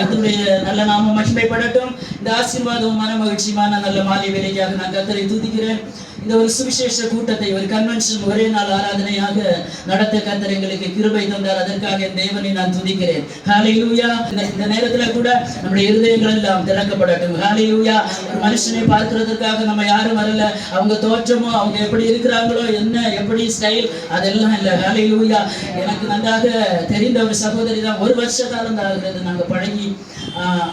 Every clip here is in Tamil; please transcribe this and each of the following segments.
கர்த்தருடைய நல்ல நாமம் மகிமைப்படட்டும். இந்த ஆசீர்வாதம் மன மகிழ்ச்சியான நல்ல மாலை வேலைக்காக நான் கர்த்தரை துதிக்கிறேன். இந்த ஒரு சுவிசேஷ கூட்டத்தை ஒரு கன்வென்ஷன் ஒரே நாள் ஆராதனையாக நடத்த கர்த்தர் எங்களுக்கு கிருபை தந்தார். அதற்காக என் தேவனை நான் துதிக்கிறேன். ஹல்லேலூயா. இந்த நேரத்துல கூட நம்முடைய இருதயங்கள் எல்லாம் திறக்கப்படட்டும். ஹல்லேலூயா. ஒரு மனுஷனை பார்க்கிறதுக்காக நம்ம யாரும் வரல. அவங்க தோற்றமோ, அவங்க எப்படி இருக்கிறாங்களோ, என்ன எப்படி ஸ்டைல், அதெல்லாம் இல்லை. ஹல்லேலூயா. எனக்கு நன்றாக தெரிந்த ஒரு சகோதரி தான். 1 வருஷ காலம் தான் ஆகிறது நாங்க பழகி.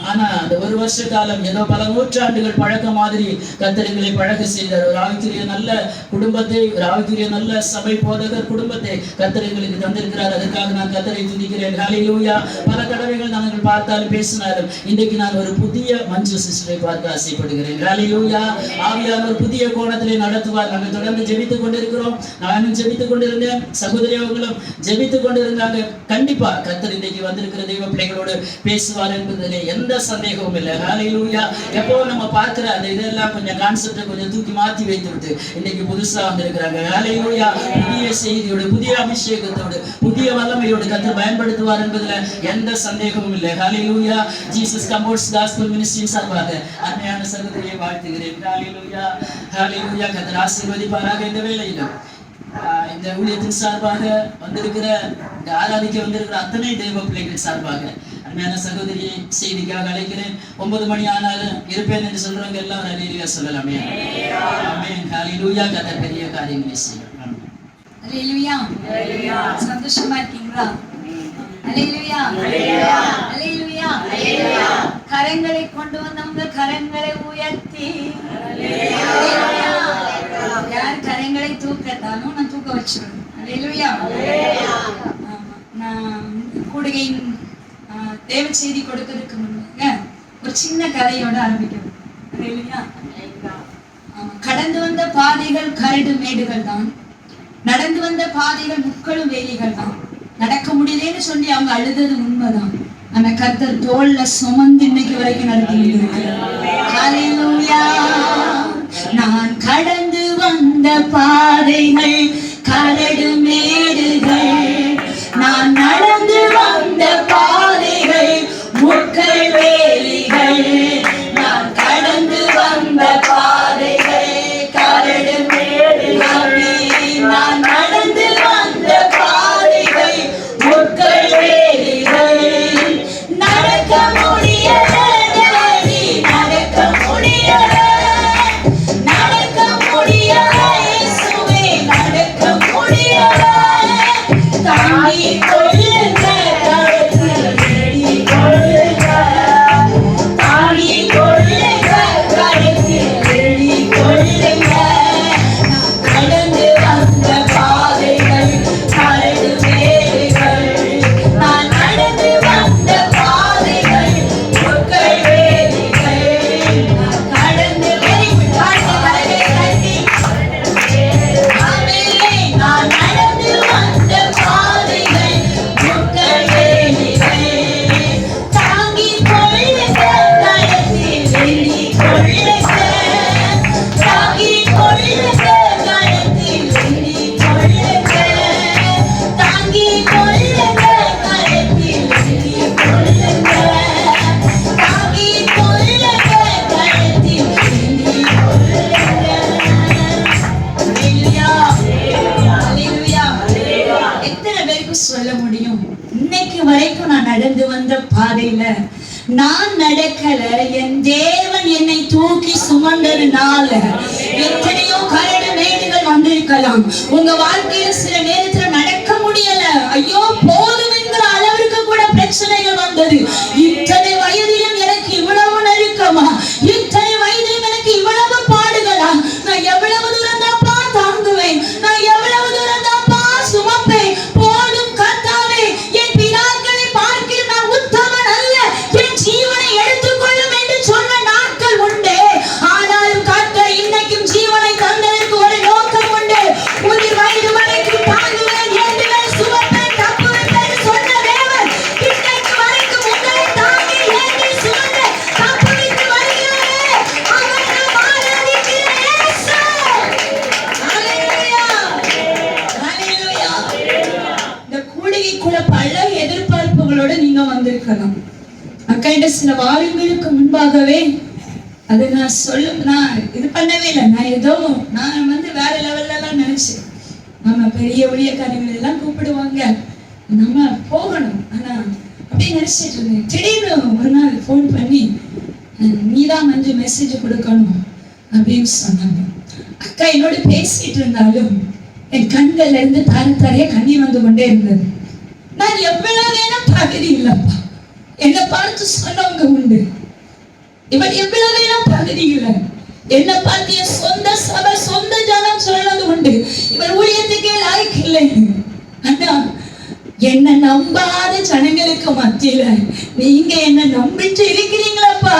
ஆனா அந்த 1 வருஷ காலம் ஏதோ பல நூற்றாண்டுகள் பழக்க மாதிரி கர்த்தர் எங்களை பழக்க செய்தார். ஒரு ஆவிக்குரிய நல்ல குடும்பத்தை, ஒரு ஆவிக்குரிய நல்ல சபை போதகர் குடும்பத்தை கர்த்தர் எங்களுக்கு தந்திருக்கிறார். அதற்காக நான் கர்த்தரை துதிக்கிறேன். ஹல்லேலூயா. பல தடவைகள் நாங்கள் பார்த்தாலும் பேசினாலும் இன்றைக்கு நான் ஒரு புதிய மஞ்சு சிஸ்டரை பார்க்க ஆசைப்படுகிறேன். ஹல்லேலூயா. ஆவியான ஒரு புதிய கோணத்திலே நடத்துவார். நாங்கள் தொடர்ந்து ஜெபித்துக் கொண்டிருக்கிறோம். நானும் ஜெபித்துக் கொண்டிருந்தேன், சகோதரி அவர்களும் ஜெபித்துக் கொண்டிருந்தாங்க. கண்டிப்பா கர்த்தர் இன்றைக்கு வந்திருக்கிற தெய்வ பிள்ளைகளோடு பேசுவார் என்பதிலே எந்த சந்தேகமும் இல்லை. ஹல்லேலூயா. எப்போ நம்ம பார்க்கிற அந்த இதெல்லாம் கொஞ்சம் கான்செப்டை கொஞ்சம் தூக்கி மாற்றி வைத்து விட்டு இன்னைக்கு புதுசா வந்திருக்கிறாங்க. ஹல்லேலூயா. புதிய செய்தியோடு, புதிய அபிஷேகத்தோடு, புதிய வல்லமையோடு கர்த்தர் பயன்படுத்துவார் என்பதுல எந்த சந்தேகமும் இல்லை. ஹல்லேலூயா. ஜீசஸ் கம்போர்ட்ஸ் காஸ்பல் மினிஸ்ட்ரி சார்பாக அருமையான சகோதரியை வாழ்த்துகிறேன். ஹல்லேலூயா. ஹல்லேலூயா. கர்த்தர் ஆசீர்வதிப்பாராக. இந்த வேளையிலும் இந்த ஊழியத்தின் சார்பாக வந்திருக்கிற, இந்த ஆராதிக்க வந்திருக்கிற அத்தனை தெய்வ பிள்ளைகள் சார்பாக அருமையான சகோதரியை செய்திக்காக அழைக்கிறேன். 9 மணி ஆனாலும் இருப்பேன் என்று சொல்றவங்க எல்லாம் ஒரு அல்லேலூயா சொல்லலாமே. ஆமென். ஹல்லேலூயா. கர்த்தர் பெரிய காரியங்களை செய்வார். அல்லேலூயா. அல்லேலூயா. சந்தோஷமா இருக்கீங்களா? அல்லேலூயா. அல்லேலூயா. அல்லேலூயா. அல்லேலூயா. கரங்களை கொண்டு வந்தவங்க கரங்களை உயர்த்தி அல்லேலூயா. யார் கரங்களை தூக்கத்தாலும் நான் தூக்க வச்சிருவேன். அல்லேலூயா. நான் கூடுகையின் தேவ செய்தி கொடுக்கிறதுக்கு முன்னாக ஒரு சின்ன கதையோட ஆரம்பிக்கணும். அல்லேலூயா. கடந்து வந்த பாதைகள் கரடு மேடுகள் தான், நடந்து வந்த பாதைகள் முட்களும் வேலிகள் தான். நடக்க முடியலன்னு சொல்லி அவங்க அழுதது உண்மைதான். ஆனா கர்த்தர் தோல்ல சுமந்து இன்னைக்கு வரைக்கும் நடத்தி. ஹல்லேலூயா. நான் கடந்து வந்த பாதைகள் கரடு மேடுகள், நான் நடந்து வந்த பாதைகள் முட்கள் வேலிகள், நான் கடந்து வந்த பாதைகள் கரடு மேடுகள், நான் நடந்து வந்த பாதைகள் முட்கள் வேலிகள். நடக்க முடியல, நடக்க முடியல, நடக்க முடியல, இயேசுவே நடக்க முடியல. தாங்கி கொள்ளுங்க, கழுத்தி கொள்ளுங்க, தாங்கி கொள்ளுங்க, கழுத்தி கொள்ளுங்க. நான் கடந்து வந்த பாதைகள் கரடு மேடுகள், நான் நடந்து வந்த பாதைகள் முட்கள் வேலிகள், நான் கடந்து நான் நடந்து வந்த பாதைகள் முட்கள் வேலிகள். தாங்கி கொள்ளுங்க, கழுத்தில் வேலி கொள்ளுங்க, தாங்கி கொள்ளுங்க, கழுத்தில் வேலி கொள்ளுங்க, தாங்கி கொள்ளுங்க, கழுத்தில் வேலி கொள்ளுங்க, தாங்கி கொள்ளுங்க, கழுத்தில் வேலி கொள்ளுங்க. எத்தனை பேருக்கு சொல்ல முடியும், இன்னைக்கு வரைக்கும் நான் நடந்து வந்த பாதையில நான் நடக்கல, என் தேவன் என்னை தூக்கி சுமந்ததுனால. எத்தனையோ கரடு மேடுகள் வந்திருக்கலாம் உங்க வாழ்க்கையில. சில நேரத்துல நடக்க முடியல, ஐயோ போதும் என்கிற அளவிற்கு கூட பிரச்சனைகள் வந்தது. இத்தனை வயதிலும் எனக்கு இவ்வளவு நெருக்கமா, இத்தனை வயதிலும் எனக்கு இவ்வளவு பாடுகளா, நான் எவ்வளவு தூரம் தான்ப்பா தாங்குவேன், நான் எவ்வளவு தூரம் தான்ப்பா சுமப்பேன். போதும் கர்த்தாவே, என் பிதாக்களை பார்க்கிற நான் உத்தமன் அல்ல, என் ஜீவனை எடுத்துக்கொள்ளும் என்று சொன்ன நாட்கள் உண்டு. ஆனாலும் கர்த்தர் இன்னைக்கும் ஜீவனை தந்ததற்கு ஒரு நோக்கம் உண்டு. உயிர் வயது வரைக்கும் தாங்குவேன், ஏந்துவேன், சுமப்பேன், தப்புவேன் என்று சொன்ன தேவன் இன்னைக்கு வரைக்கும் உங்களை தாங்கி அக்கா சில வாரங்களுக்கு முன்பாகவே அதை நான் இது பண்ணவே இல்லை. நான் வேற லெவல்ல எல்லாம் நினைச்சேன். நம்ம பெரிய ஊழியக்காரர்கள் எல்லாம் கூப்பிடுவாங்க, நம்ம போகணும். ஆனா அப்படியே நினைச்சிட்டு இருந்தேன். திடீர்னு ஒரு நாள் போன் பண்ணி, நீதான் மெசேஜ் கொடுக்கணும் அப்படின்னு சொன்னாங்க. அக்கா என்னோட பேசிட்டு இருந்தாலும் என் கண்கள்ல இருந்து தரைய கண்ணீர் வந்து கொண்டே இருந்தது. நான் எவ்வளவு வேணும் தகுதி இல்லப்பா, என்னை பார்த்து சொன்னவங்க உண்டு. இவன் எவ்வளவு வேணும் தகுதி இல்லை, என்னை பார்த்து என் சொந்த சபை சொந்த ஜனம் சொன்னது உண்டு, இவர் ஊழியத்துக்கே லாய்க்கு இல்லை. ஆனா என்ன நம்பாத ஜனங்களுக்கு மத்தியில நீங்க என்ன நம்பிட்டு இருக்கிறீங்களப்பா,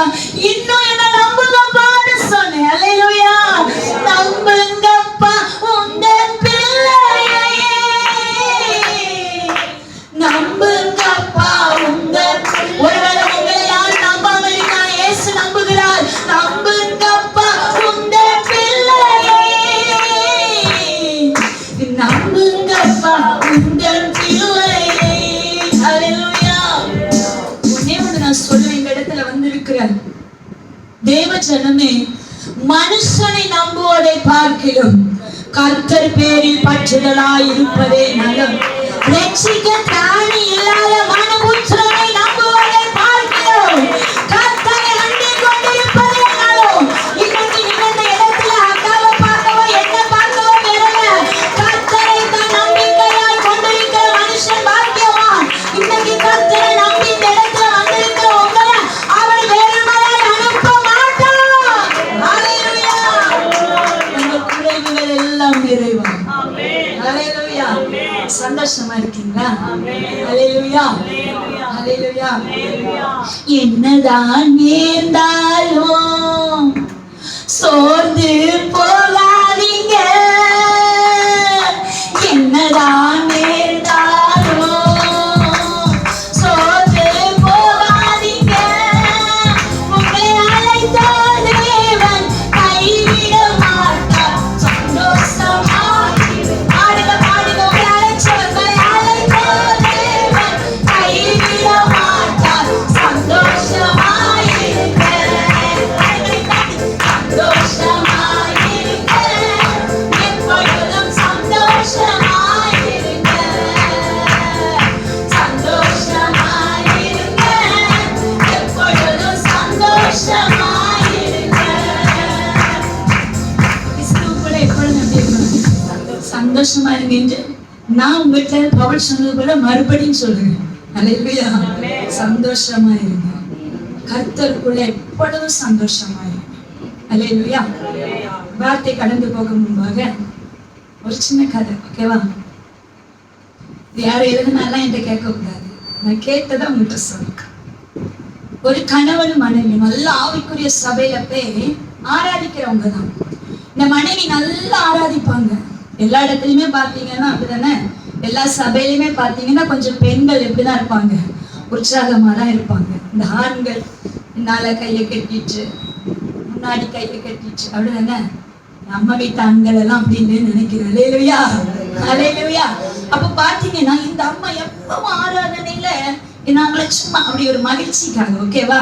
இன்னும் என்ன நம்புங்கப்பான்னு சொன்னேன். அல்லேலூயா. நம்புங்கப்பா உங்க பிள்ளையே, நம்புங்கப்பா உங்க. ஒருவேளை உங்களை யார் நம்பாம இருக்கா, இயேசு நம்புகிறார். நம்புங்கப்பா உங்க பிள்ளையே, நம்புங்கப்பா உங்க பிள்ளையே. அல்லேலூயா. ஒண்ணே ஒண்ணு நான் சொல்லுவேன், இந்த இடத்துல வந்திருக்கிறேன் தேவ ஜனமே, மனுஷனை நம்புவதை பார்க்கிலும் கர்த்தர் பேரில் பற்றுதலாய் இருப்பதே நலம். ரட்சிக்க திராணி இல்லாத மனபுத்திரனை நம்புவதை பார்க்கிலும் கர்த்தரை அண்டிக் கொண்டிருப்பதே நலம். இன்னைக்கு நீங்க இந்த இடத்துல அக்காவை பார்க்கவோ என்ன பார்க்கவோ பெறல, கர்த்தரை தான் நம்பிக்கையாய் கொண்டிருக்கிற மனுஷன் பாக்கியவான். இன்னைக்கு கர்த்தரை நம்பி இந்த இடத்துல வந்திருக்கிற உங்களை அவர் வேறமாய் அனுப்ப மாட்டார். அல்லேலூயா. உங்க குறைவுகள் எல்லாம் நிறைவாகும். அல்லேலூயா. சந்தோஷமா இருக்கீங்களா? அல்லேலூயா. அல்லேலூயா. என்னதான் நேர்ந்தாலும் சோர்ந்து போகாதீங்க. என்னதான் நேர்ந்தாலும் சோர்ந்து போகாதீங்க. உங்களை அழைத்த தேவன் கைவிட மாட்டார். சந்தோஷமா பாடுங்க பாடுங்க. உங்களை அழைச்சவர்களை அழைத்த தேவன் கைவிட மாட்டார். சந்தோஷமா இருக்க, சந்தோஷமா இருக்க, எப்பொழுதும் சந்தோஷமா இருக்க, சந்தோஷமா இருக்க, எப்பொழுதும் சந்தோஷமா இருக்க. கிறிஸ்துவுக்குள்ள எப்பொழுதும் எப்படி இருக்கணும்? சந்தோஷமா இருங்க என்று நான் உங்கள்கிட்ட பவுல் சொன்னது போல மறுபடியும் சொல்றேன். அல்லேலூயா. சந்தோஷமா இருங்க, கர்த்தருக்குள்ள எப்பொழுதும் சந்தோஷமா இருங்க. அல்லேலூயா. வார்த்தை கடந்து போக முன்பாக ஒரு சின்ன கதை, ஓகேவா? யாரும் எழுதுனாலாம் என்கிட்ட கேட்க கூடாது, நான் கேட்டதை உங்கள்கிட்ட சொல்லுங்க. ஒரு கணவன் மனைவி நல்ல ஆவிக்குரிய சபையில போய் ஆராதிக்கிறவங்க தான். இந்த மனைவி நல்லா ஆராதிப்பாங்க. எல்லா இடத்துலயுமே பாத்தீங்கன்னா அப்படிதானே, எல்லா சபையிலுமே பாத்தீங்கன்னா கொஞ்சம் பெண்கள் எப்படிதான் இருப்பாங்க, உற்சாகமா தான் இருப்பாங்க. இந்த ஆண்கள் என்னால கையை கட்டிட்டு முன்னாடி கையை கட்டிட்டு அப்படிதானே. நம்ம வீட்டு ஆண்கள் எல்லாம் அப்படின்னு நினைக்கிறேன். அல்லேலூயா. அல்லேலூயா. அப்ப பாத்தீங்கன்னா இந்த அம்மா எப்பவும் ஆராதனையில நாங்கள சும்மா அப்படி ஒரு மகிழ்ச்சிக்காக, ஓகேவா,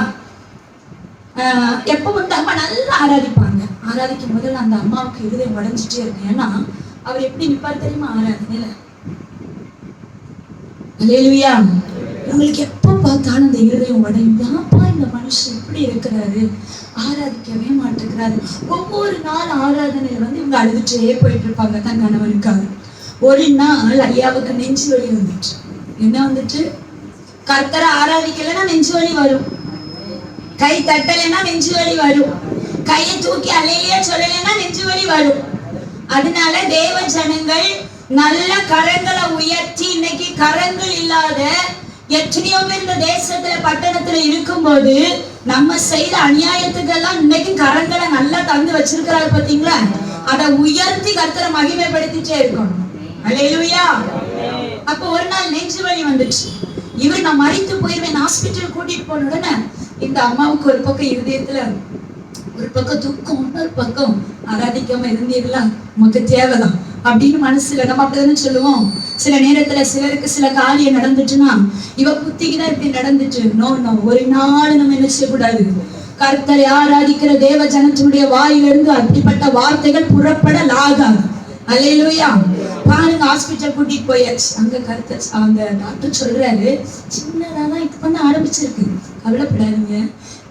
எப்ப வந்து அம்மா நல்லா ஆராதிப்பாங்க. ஆராதிக்கும் போது அந்த அம்மாவுக்கு இருதயம் உடைஞ்சிட்டே இருக்கு. ஏன்னா அவர் எப்படி நிப்பாரு தெரியுமா ஆராதனையில? அல்லேலூயா. உங்களுக்கு எப்ப பார்த்தாலும் இந்த இருதயம் உடையும். யாப்பா இந்த மனுஷன் இப்படி இருக்கிறாரு, ஆராதிக்கவே மாட்டேங்கிறாரு. ஒவ்வொரு நாள் ஆராதனையில வந்து இவங்க அழுதுட்டே போயிட்டு இருப்பாங்க தான் கணவனுக்காக. ஒரு நாள் ஐயாவுக்கு நெஞ்சு வலி வந்துட்டு. என்ன வந்துட்டு? கர்த்தரை ஆராதிக்கலைன்னா நெஞ்சு வலி வரும், கை தட்டலைன்னா நெஞ்சு வலி வரும், கையை தூக்கி அலையிலேயே சொல்லலைன்னா நெஞ்சு வலி வரும். அதனால தேவ ஜனங்கள் நல்ல கரங்களை உயர்த்தி, இன்னைக்கு கரங்கள் இல்லாத எத்தனையோ பேர் இந்த தேசத்துல பட்டணத்துல இருக்கும்போது நம்ம செய்த அநியாயத்துக்கெல்லாம் இன்னைக்கு கரங்களை நல்லா தந்து வச்சிருக்கிறாரு பாத்தீங்களா? அதை உயர்த்தி கர்த்தரை மகிமைப்படுத்திட்டே இருக்கணும். அல்லேலூயா. அப்ப ஒரு நாள் நெஞ்சு வலி வந்துச்சு. இவர் நான் மறித்து போயிருவேன் ஹாஸ்பிட்டல் கூட்டிட்டு போன உடனே இந்த அம்மாவுக்கு ஒரு பக்கம் இருதயத்துல ஒரு பக்கம் துக்கம், இன்னொரு பக்கம் ஆராதிக்காம இருந்தீங்களா, நமக்கு தேவைதான் அப்படின்னு மனசுல நம்ம அப்படிதானே சொல்லுவோம். சில நேரத்துல சிலருக்கு சில காரியம் நடந்துச்சுன்னா இவ புத்திக்குதான் இப்படி நடந்துச்சு. நோ நோ, ஒரு நாள் நம்ம என்ன செய்யக்கூடாது. கர்த்தரை ஆராதிக்கிற தேவ ஜனத்தினுடைய வாயிலிருந்து அப்படிப்பட்ட வார்த்தைகள் புறப்படலாகாது. அல்லேலூயா. பாருங்க, ஹாஸ்பிட்டல் கூட்டிட்டு போயாச்சு. அங்க கர்த்தர் அந்த டாக்டர் சொல்றாரு, சின்னதாதான் இது பண்ண ஆரம்பிச்சிருக்கு, கவலைப்படாதீங்க.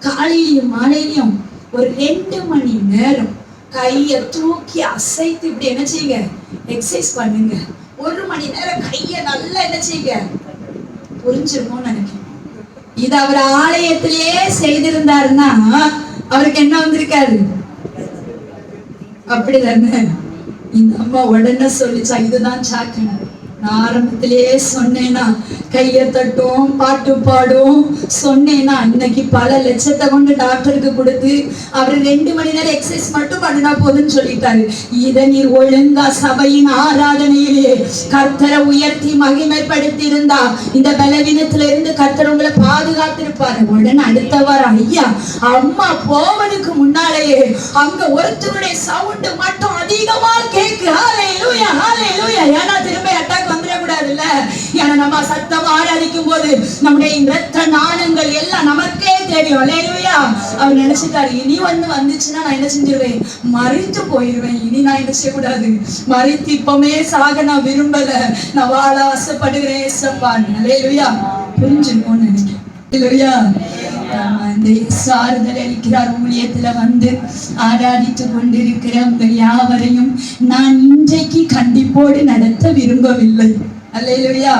காலையிலயும் மாலையிலயும் ஒரு 2 மணி நேரம் கைய தூக்கி அசைத்து இப்படி என்ன செய்யுங்க, எக்ஸசைஸ் பண்ணுங்க. 1 மணி நேரம் கைய நல்லா என்ன செய்யுங்க. புரிஞ்சிருக்கும்னு நினைக்கிறேன். இது அவர் ஆலயத்திலேயே செய்திருந்தாருன்னா அவருக்கு என்ன வந்திருக்காரு? அப்படிதானே? இந்த அம்மா உடனே சொல்லிச்சா, இதுதான் சாக்கணும். நான் ஆரம்பத்திலேயே சொன்னேன்னா கையை தட்டும் பாட்டு பாடும் சொன்னேன்னா இன்னைக்கு பல லட்சத்தை கொண்டு டாக்டருக்கு கொடுத்து அவர் 2 மணி நேரம் எக்ஸசைஸ் மட்டும் பண்ணினா போதுன்னு சொல்லிட்டாரு. இதை நீர் ஒழுங்கா சபையின் ஆராதனையிலே கர்த்தரை உயர்த்தி மகிமைப்படுத்தி இருந்தா இந்த பலவீனத்துல இருந்து கர்த்தர் உங்களை பாதுகாத்திருப்பாரு. உடனே அடுத்த வாரம் ஐயா அம்மா போவனுக்கு முன்னாலேயே அங்க ஒருத்தருடைய சவுண்ட் மட்டும் அதிகமா கேக்கு. ஹல்லேலூயா, ஹல்லேலூயா. ஏன்னா திரும்ப அட்டாக் வந்துடக்கூடாதுல்ல. ஏன்னா நம்ம சத்தம் ஆராதிக்கும் போது நம்முடைய இரத்த நாணங்கள் எல்லாம் நமக்கே தெரியும். அல்லேலூயா. அவர் நினைச்சிட்டாரு, இனி வந்துச்சுன்னா நான் என்ன செஞ்சிருவேன், மறித்து போயிருவேன். இனி நான் என்ன செய்யக்கூடாது, மறித்து இப்பமே சாக நான் விரும்பல, நான் வாழ ஆசைப்படுகிறேன் ஏசப்பான்னு. அல்லேலூயா. புரிஞ்சுக்கோன்னு நினைக்கிறேன். அல்லேலூயா. சாறுதல் அளிக்கிறார். ஊழியத்துல வந்து ஆராதித்து கொண்டிருக்கிற உங்கள் யாவரையும் நான் இன்றைக்கு கண்டிப்போடு நடத்த விரும்பவில்லை. அல்லேலூயா.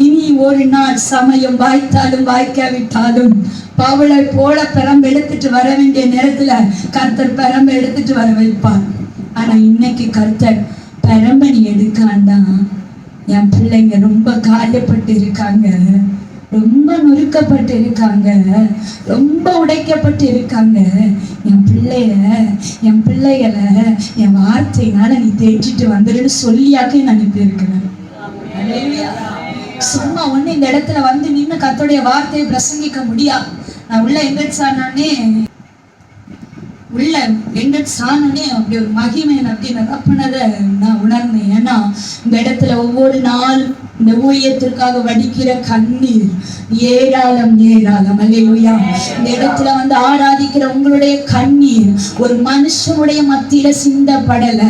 இனி ஒரு நாள் சமயம் வாய்த்தாலும் வாய்க்காவிட்டாலும் பவுலை போல பெரம்பு எடுத்துட்டு வர வேண்டிய நேரத்துல கர்த்தர் பெரம்பு எடுத்துட்டு வர வைப்பார். ஆனா இன்னைக்கு கர்த்தர் பெரம்பணி எடுக்காண்டாம். என் பிள்ளைங்க ரொம்ப காயப்பட்டு இருக்காங்க, ரொம்ப நொறுக்கப்பட்டு இருக்காங்க, ரொம்ப உடைக்கப்பட்டு இருக்காங்க. என் பிள்ளைகளை என் வார்த்தையினால நீ தேய்ச்சிட்டு வந்துடுன்னு சொல்லியாக்கி நான் அனுப்பி இருக்கிறேன். சும்மா ஒண்ணு இந்த இடத்துல வந்து நின்று கர்த்தருடைய வார்த்தையை பிரசங்கிக்க முடியாது. நான் உள்ள எங்கச்சானே அப்படி ஒரு மகிமை அப்படின்னு ரப்பினதை நான் உணர்ந்தேன். ஏன்னா இந்த இடத்துல ஒவ்வொரு நாள் இந்த ஊழியத்திற்காக வடிக்கிற கண்ணீர் ஏராளம் ஏராளம். அல்லேலூயா. இந்த இடத்துல வந்து ஆராதிக்கிற உங்களுடைய கண்ணீர் ஒரு மனுஷனுடைய மத்தியில சிந்தப்படல.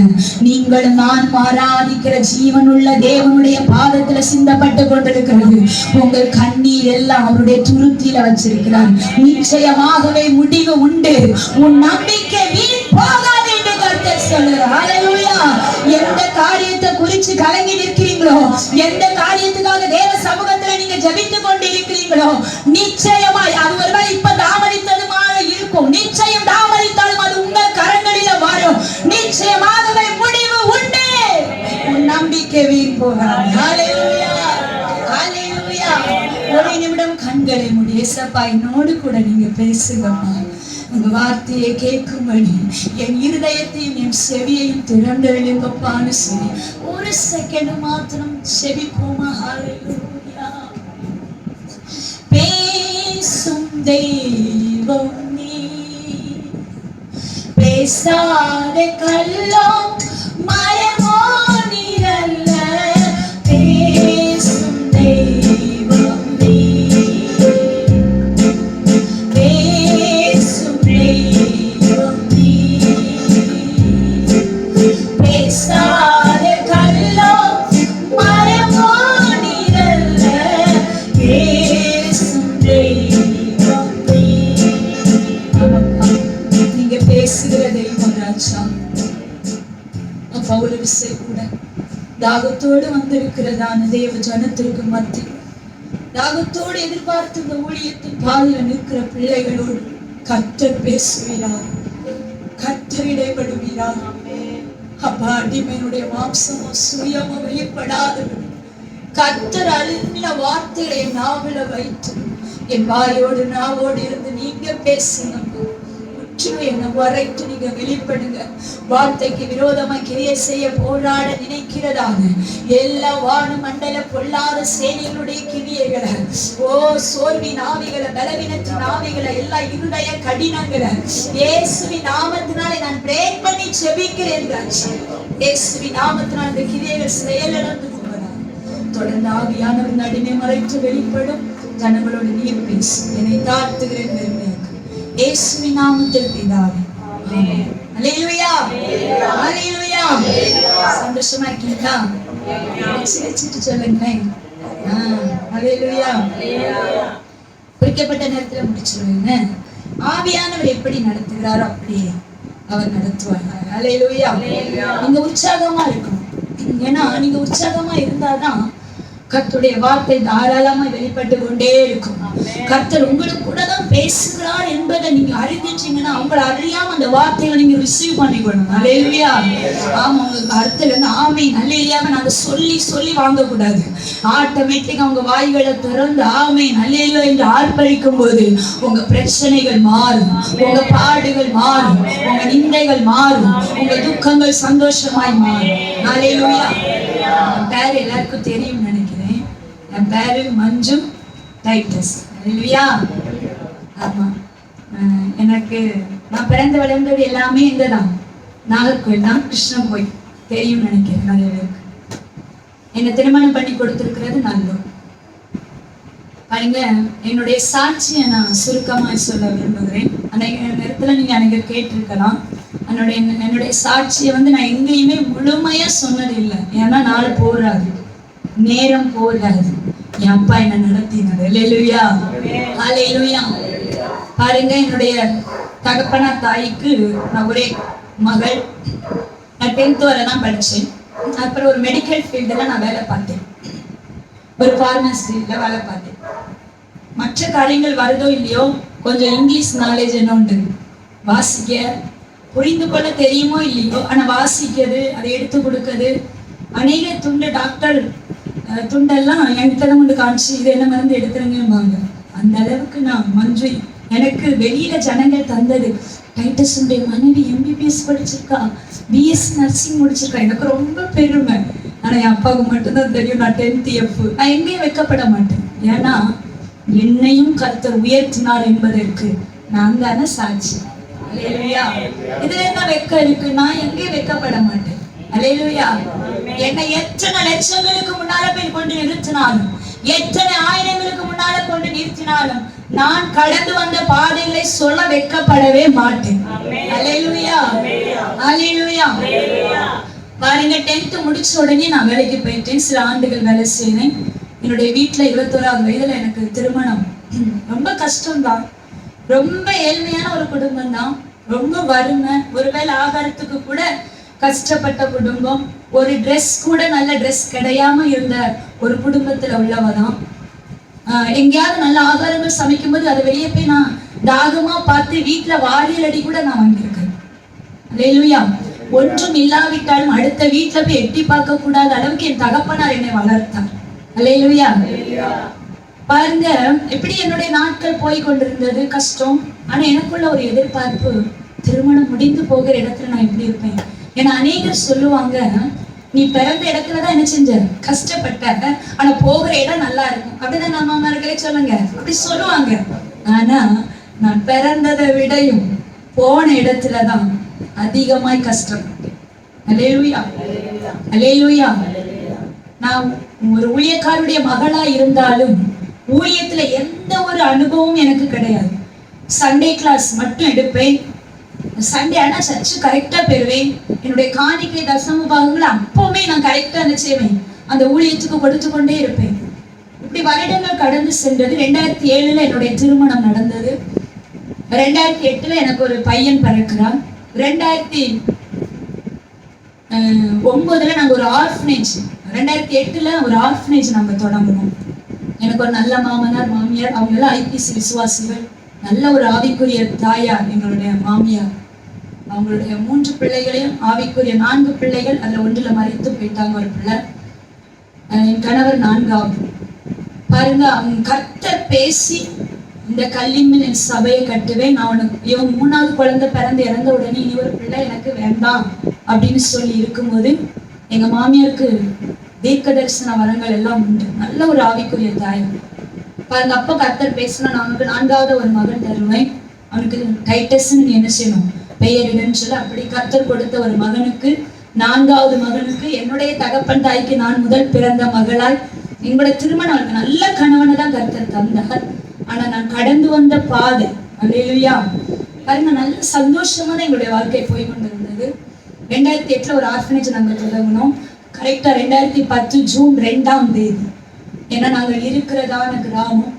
நீங்களும் நானும் ஆராதிக்கிற ஜீவனுள்ள தேவனுடைய பாதத்துல சிந்தப்பட்டு கொண்டிருக்கிறது. உங்கள் கண்ணீர் எல்லாம் அவருடைய துருத்தியில வச்சிருக்கிறார். நிச்சயமாகவே முடிவு உண்டு. உன் நம்பிக்கை வீண் போகாது என்று கர்த்தர் சொல்லுகிறார். ஹல்லேலூயா. எந்த காரியத்தை குறித்து கலங்கி நிற்கிறீங்களோ, எந்த காரியத்துக்காக தேவ சமூகத்துல நீங்க ஜெபித்துக் கொண்டு இருக்கிறீங்களோ, நிச்சயமாய் அது ஒருவேளை இப்ப தாமதித்ததுமாக இருக்கும். நிச்சயம் தாமதித்தாலும் அது உங்கள் கரங்களில வரும். நிச்சயமாகவே முடிவு உண்டு. உன் நம்பிக்கை வீண் போகாது. ஹல்லேலூயா, ஹல்லேலூயா. ஒரு நிமிடம் கண்களை மூடி ஏசப்பா என்னோடு கூட நீங்க பேசுங்கப்பா. உங்க வார்த்தையை கேட்கும்படி என் இருதயத்தையும் என் செவியையும் திறந்தெழுங்கப்பான்னு சொல்லி ஒரு செகண்ட் மாத்திரம் செவிப்போமா. ஹல்லேலூயா. பேசும் தெய்வம் நீ, பேசாத கள்ளம் மயமோ நீரல்ல. பேசும் தெய்வம் நீ, பேசும் தெய்வம் நீ, பேசாத கள்ளம் மயமோ நீரல்ல. பேசும் தெய்வம் நீ. நீங்க பேசுகிற தெய்வம் ராஜா. அப்பா ஒரு விஷயம் கூட தாகத்தோடு வந்திருக்கிறதான தேவ ஜனத்திற்கு மத்தி தாகத்தோடு எதிர்பார்த்து இந்த ஊழியத்தின் பாதையில நிற்கிற பிள்ளைகளோடு கர்த்தர் பேசுகிறார், கர்த்தர் இடைபடுகிறார். அப்பா அடிமையினுடைய மாம்சமோ சுயமோ வெளிப்படாதபடி கர்த்தர் அருளின வார்த்தைகளை நாவில வைத்து என் வாயோடு நாவோடு இருந்து நீங்க பேசுங்க. என்ன வரைத்து நீங்க வெளிப்படுங்க. வார்த்தைக்கு விரோதமா கிரியை செய்ய போராட நினைக்கிறதான எல்லா வானு மண்டல பொல்லாத சேனைகளுடைய கிரியைகளை, சோர்வின் ஆவிகளை, பலவீனத்தின் ஆவிகளை, எல்லா இருதய கடினங்களை இயேசுவின் நாமத்தினாலே நான் பிரேக் பண்ணி செபிக்கிறேன். இயேசுவின் நாமத்தினால் இந்த கிரியைகள் செயலிழந்து போகிறார். தொடர்ந்து ஆவியானவர் நடுவே மறைத்து வெளிப்படும். ஜனங்களோடு நீர் பேசு. என்னை தாழ்த்துகிறேன், பெருமையாக்கு. இயேசுவின் நாமத்தில் பிதாவே, ஆமென். அல்லேலூயா, அல்லேலூயா. சந்தோஷமா இருக்கீங்களா? சிரிச்சிட்டு சொல்லுங்களேன். அல்லேலூயா. குறிக்கப்பட்ட நேரத்துல முடிச்சிருவேங்க. ஆவியானவர் எப்படி நடத்துகிறாரோ அப்படியே அவர் நடத்துவார். அல்லேலூயா. நீங்க உற்சாகமா இருக்கணும். ஏன்னா நீங்க உற்சாகமா இருந்தாதான் கர்த்தருடைய வார்த்தை தாராளமா வெளிப்பட்டு கொண்டே இருக்கும். கர்த்தர் உங்களுக்கு கூட தான் பேசுகிறார் என்பதை நீங்க அறிஞ்சிட்டீங்கன்னா உங்களை அறியாம அந்த வார்த்தைகளை நீங்க ரிசீவ் பண்ணிக்கணும். அல்லேலூயா. ஆமா, உங்களுக்கு அர்த்தம் இருந்து ஆமென் அல்லேலூயாவை நாங்க சொல்லி சொல்லி வாங்கக்கூடாது. ஆட்டோமேட்டிக்கா உங்க வாய்களை திறந்து ஆமென் அல்லேலூயா என்று ஆர்ப்பரிக்கும் போது உங்க பிரச்சனைகள் மாறும், உங்க பாடுகள் மாறும், உங்க நிந்தைகள் மாறும், உங்க துக்கங்கள் சந்தோஷமாய் மாறும். அல்லேலூயா. பேர் எல்லாருக்கும் தெரியும் நினைக்கிறேன். என் பேரு மஞ்சு டைட்டஸ். அல்லேலூயா. ஆமா, எனக்கு நான் பிறந்து வளர்ந்தது எல்லாமே இங்கதான், நாகர்கோவில் தான், கிருஷ்ணன் கோயில் தெரியும் நினைக்கிறேன் நிறைய பேருக்கு. என்னை திருமணம் பண்ணி கொடுத்திருக்கிறது நல்லூர். பாருங்க, என்னுடைய சாட்சியை நான் சுருக்கமா சொல்ல விரும்புகிறேன். அன்னைக்கு நேரத்துல நீங்க அன்னைக்கு கேட்டிருக்கலாம். என்னுடைய சாட்சியை நான் எங்கேயுமே முழுமையா சொன்னது இல்லை. ஏன்னா நாள் போராது, நேரம் போராது. என் அப்பா என்ன நடத்தினார். அல்லேலூயா, அல்லேலூயா. பாருங்க, என்னுடைய தகப்பனா தாய்க்கு நான் ஒரே மகள். நான் 10th வரை தான் படிச்சேன். அப்புறம் ஒரு மெடிக்கல் ஃபீல்டுல நான் வேலை பார்த்தேன், ஒரு ஃபார்மசில வேலை பார்த்தேன். மற்ற காரியங்கள் வருதோ இல்லையோ, கொஞ்சம் இங்கிலீஷ் நாலேஜ் என்ன உண்டு, வாசிக்க புரிந்து கொள்ள தெரியுமோ இல்லையோ, ஆனா வாசிக்கிறது, அதை எடுத்து கொடுக்கிறது. அநேக துண்டு டாக்டர் துண்டெல்லாம் என்கிட்ட தான் கொண்டு காமிச்சு இது என்ன மருந்து எடுத்துருங்கம்பாங்க. அந்த அளவுக்கு நான் மஞ்சு. எனக்கு வெளியில ஜனங்கள் தந்தது, டைட்டஸுடைய மனைவி MBBS படிச்சிருக்கா, BS நர்சிங் முடிச்சிருக்கா. எனக்கு ரொம்ப பெருமை. ஆனா என் அப்பாவுக்கு மட்டும்தான் தெரியும் நான் 10th F. நான் எங்கேயும் வைக்கப்பட மாட்டேன். ஏன்னா என்னையும் கர்த்தர் உயர்த்தினார் என்பதற்கு நான் தானே சாட்சி. அல்லேலூயா. இதுல என்ன வெக்க இருக்கு? நான் எங்கேயும் வைக்கப்பட மாட்டேன். அல்லேலூயா. என்னை எத்தனை லட்சங்களுக்கு முன்னால போய் கொண்டு நிறுத்தினாலும், எத்தனை ஆயிரங்களுக்கு முன்னால கொண்டு நிறுத்தினாலும் நான் கடந்து வந்த பாதைகளை சொல்ல வைக்கப்படவே மாட்டேன். அல்லேலூயா, அல்லேலூயா. பாருங்க, 10th முடிச்ச உடனே நான் வேலைக்கு போயிட்டேன். சில ஆண்டுகள் வேலை செய்தேன். என்னுடைய வீட்டுல 21ஆவது வயதுல எனக்கு திருமணம். ரொம்ப கஷ்டம்தான், ரொம்ப ஏழ்மையான ஒரு குடும்பம் தான், ரொம்ப வறுமை, ஒருவேளை ஆகாரத்துக்கு கூட கஷ்டப்பட்ட குடும்பம், ஒரு ட்ரெஸ் கூட நல்ல ட்ரெஸ் கிடையாம இருந்த ஒரு குடும்பத்துல உள்ளவதான். எங்கேயாவது நல்ல ஆகாரங்கள் சமைக்கும் போது அதை வெளியே போய் நான் தாகமா பார்த்து வீட்டுல வாரியல் அடி கூட நான் வாங்கியிருக்கேன். அல்லேலூயா. ஒன்றும் இல்லாவிட்டாலும் அடுத்த வீட்டுல போய் எட்டி பார்க்க கூடாத அளவுக்கு என் தகப்பனார் என்னை வளர்த்தார். அல்லேலூயா. பாருங்க, எப்படி என்னுடைய நாட்கள் போய் கொண்டிருந்தது, கஷ்டம். ஆனா எனக்குள்ள ஒரு எதிர்பார்ப்பு, திருமணம் முடிந்து போகிற இடத்துல நான் எப்படி இருப்பேன். ஏன்னா அநேகர் சொல்லுவாங்க, நீ பிறந்த இடத்துலதான் என்ன செஞ்ச, கஷ்டப்பட்ட, ஆனா போகிற இடம் நல்லா இருக்கும். அப்படிதான் நம்ம அம்மார்களே சொல்லுங்க, அப்படி சொல்லுவாங்க. ஆனா நான் பிறந்ததை விடையும் போன இடத்துலதான் அதிகமாய் கஷ்டப்பட்டேன். அல்லேலூயா, அல்லேலூயா. நான் ஒரு ஊழியக்காருடைய மகளா இருந்தாலும் ஊழியத்துல எந்த ஒரு அனுபவமும் எனக்கு கிடையாது. சண்டே கிளாஸ் மட்டும் எடுப்பேன். சண்டே ஆனா சர்ச்சு கரெக்டா பெறுவேன். என்னுடைய காணிக்கை தசம பாகங்களை அப்பவுமே நான் கரெக்டா செய்வேன். அந்த ஊழியத்துக்கு கொடுத்து கொண்டே இருப்பேன். இப்படி வருடங்கள் கடந்து சென்றது. 2007 என்னுடைய திருமணம் நடந்தது. 2008 எனக்கு ஒரு பையன் பிறக்கிறான். 2009 நாங்க ஒரு ஆர்ஃபனேஜ், 2008 ஒரு ஆர்ஃபனேஜ் நாங்க தொடங்கணும். எனக்கு ஒரு நல்ல மாமனார் மாமியார், அவங்க எல்லாம் IPC விசுவாசிகள், நல்ல ஒரு ஆவிக்குரிய தாயார் எங்களுடைய மாமியார். அவங்களுடைய 3 பிள்ளைகளையும், ஆவிக்குரிய 4 பிள்ளைகள், அதுல 1ல மறித்து போயிட்டாங்க ஒரு பிள்ளை. என் கணவர் 4வது. பாருங்க, அவங்க கர்த்தர் பேசி இந்த கல்லின்மேல் என் சபையை கட்டுவேன், நான் உனக்கு, இவன் 3வது குழந்தை பிறந்து இறந்த உடனே இனி ஒரு பிள்ளை எனக்கு வேண்டாம் அப்படின்னு சொல்லி இருக்கும்போது எங்க மாமியாருக்கு தீர்க்க தரிசன வரங்கள் எல்லாம் உண்டு. நல்ல ஒரு ஆவிக்குரிய தாய். பாருங்க, அப்ப கர்த்தர் பேசினா, நான் அவனுக்கு 4வது ஒரு மகன் தருவேன், அவனுக்கு டைட்டஸ்ன்னு நீ என்ன செய்யணும், பெயரிடுன்னு சொல்லி, அப்படி கர்த்தர் கொடுத்த ஒரு மகனுக்கு, 4வது மகனுக்கு என்னுடைய தகப்பன் தாய்க்கு நான் முதல் பிறந்த மகளாய் எங்களோட திருமணம் எனக்கு நல்ல கணவனை தான் கர்த்தர் தந்தார். ஆனா நான் கடந்து வந்த பாதை, அல்லேலூயா, பாருங்க, நல்ல சந்தோஷமா தான் எங்களுடைய வாழ்க்கை போய் கொண்டிருந்தது. 2008 ஒரு ஆர்ஃபனேஜ் நாங்கள் தொடங்கினோம். கரெக்டா 2010 ஜூன் 2ஆம் தேதி. ஏன்னா நாங்கள் இருக்கிறதான கிராமம்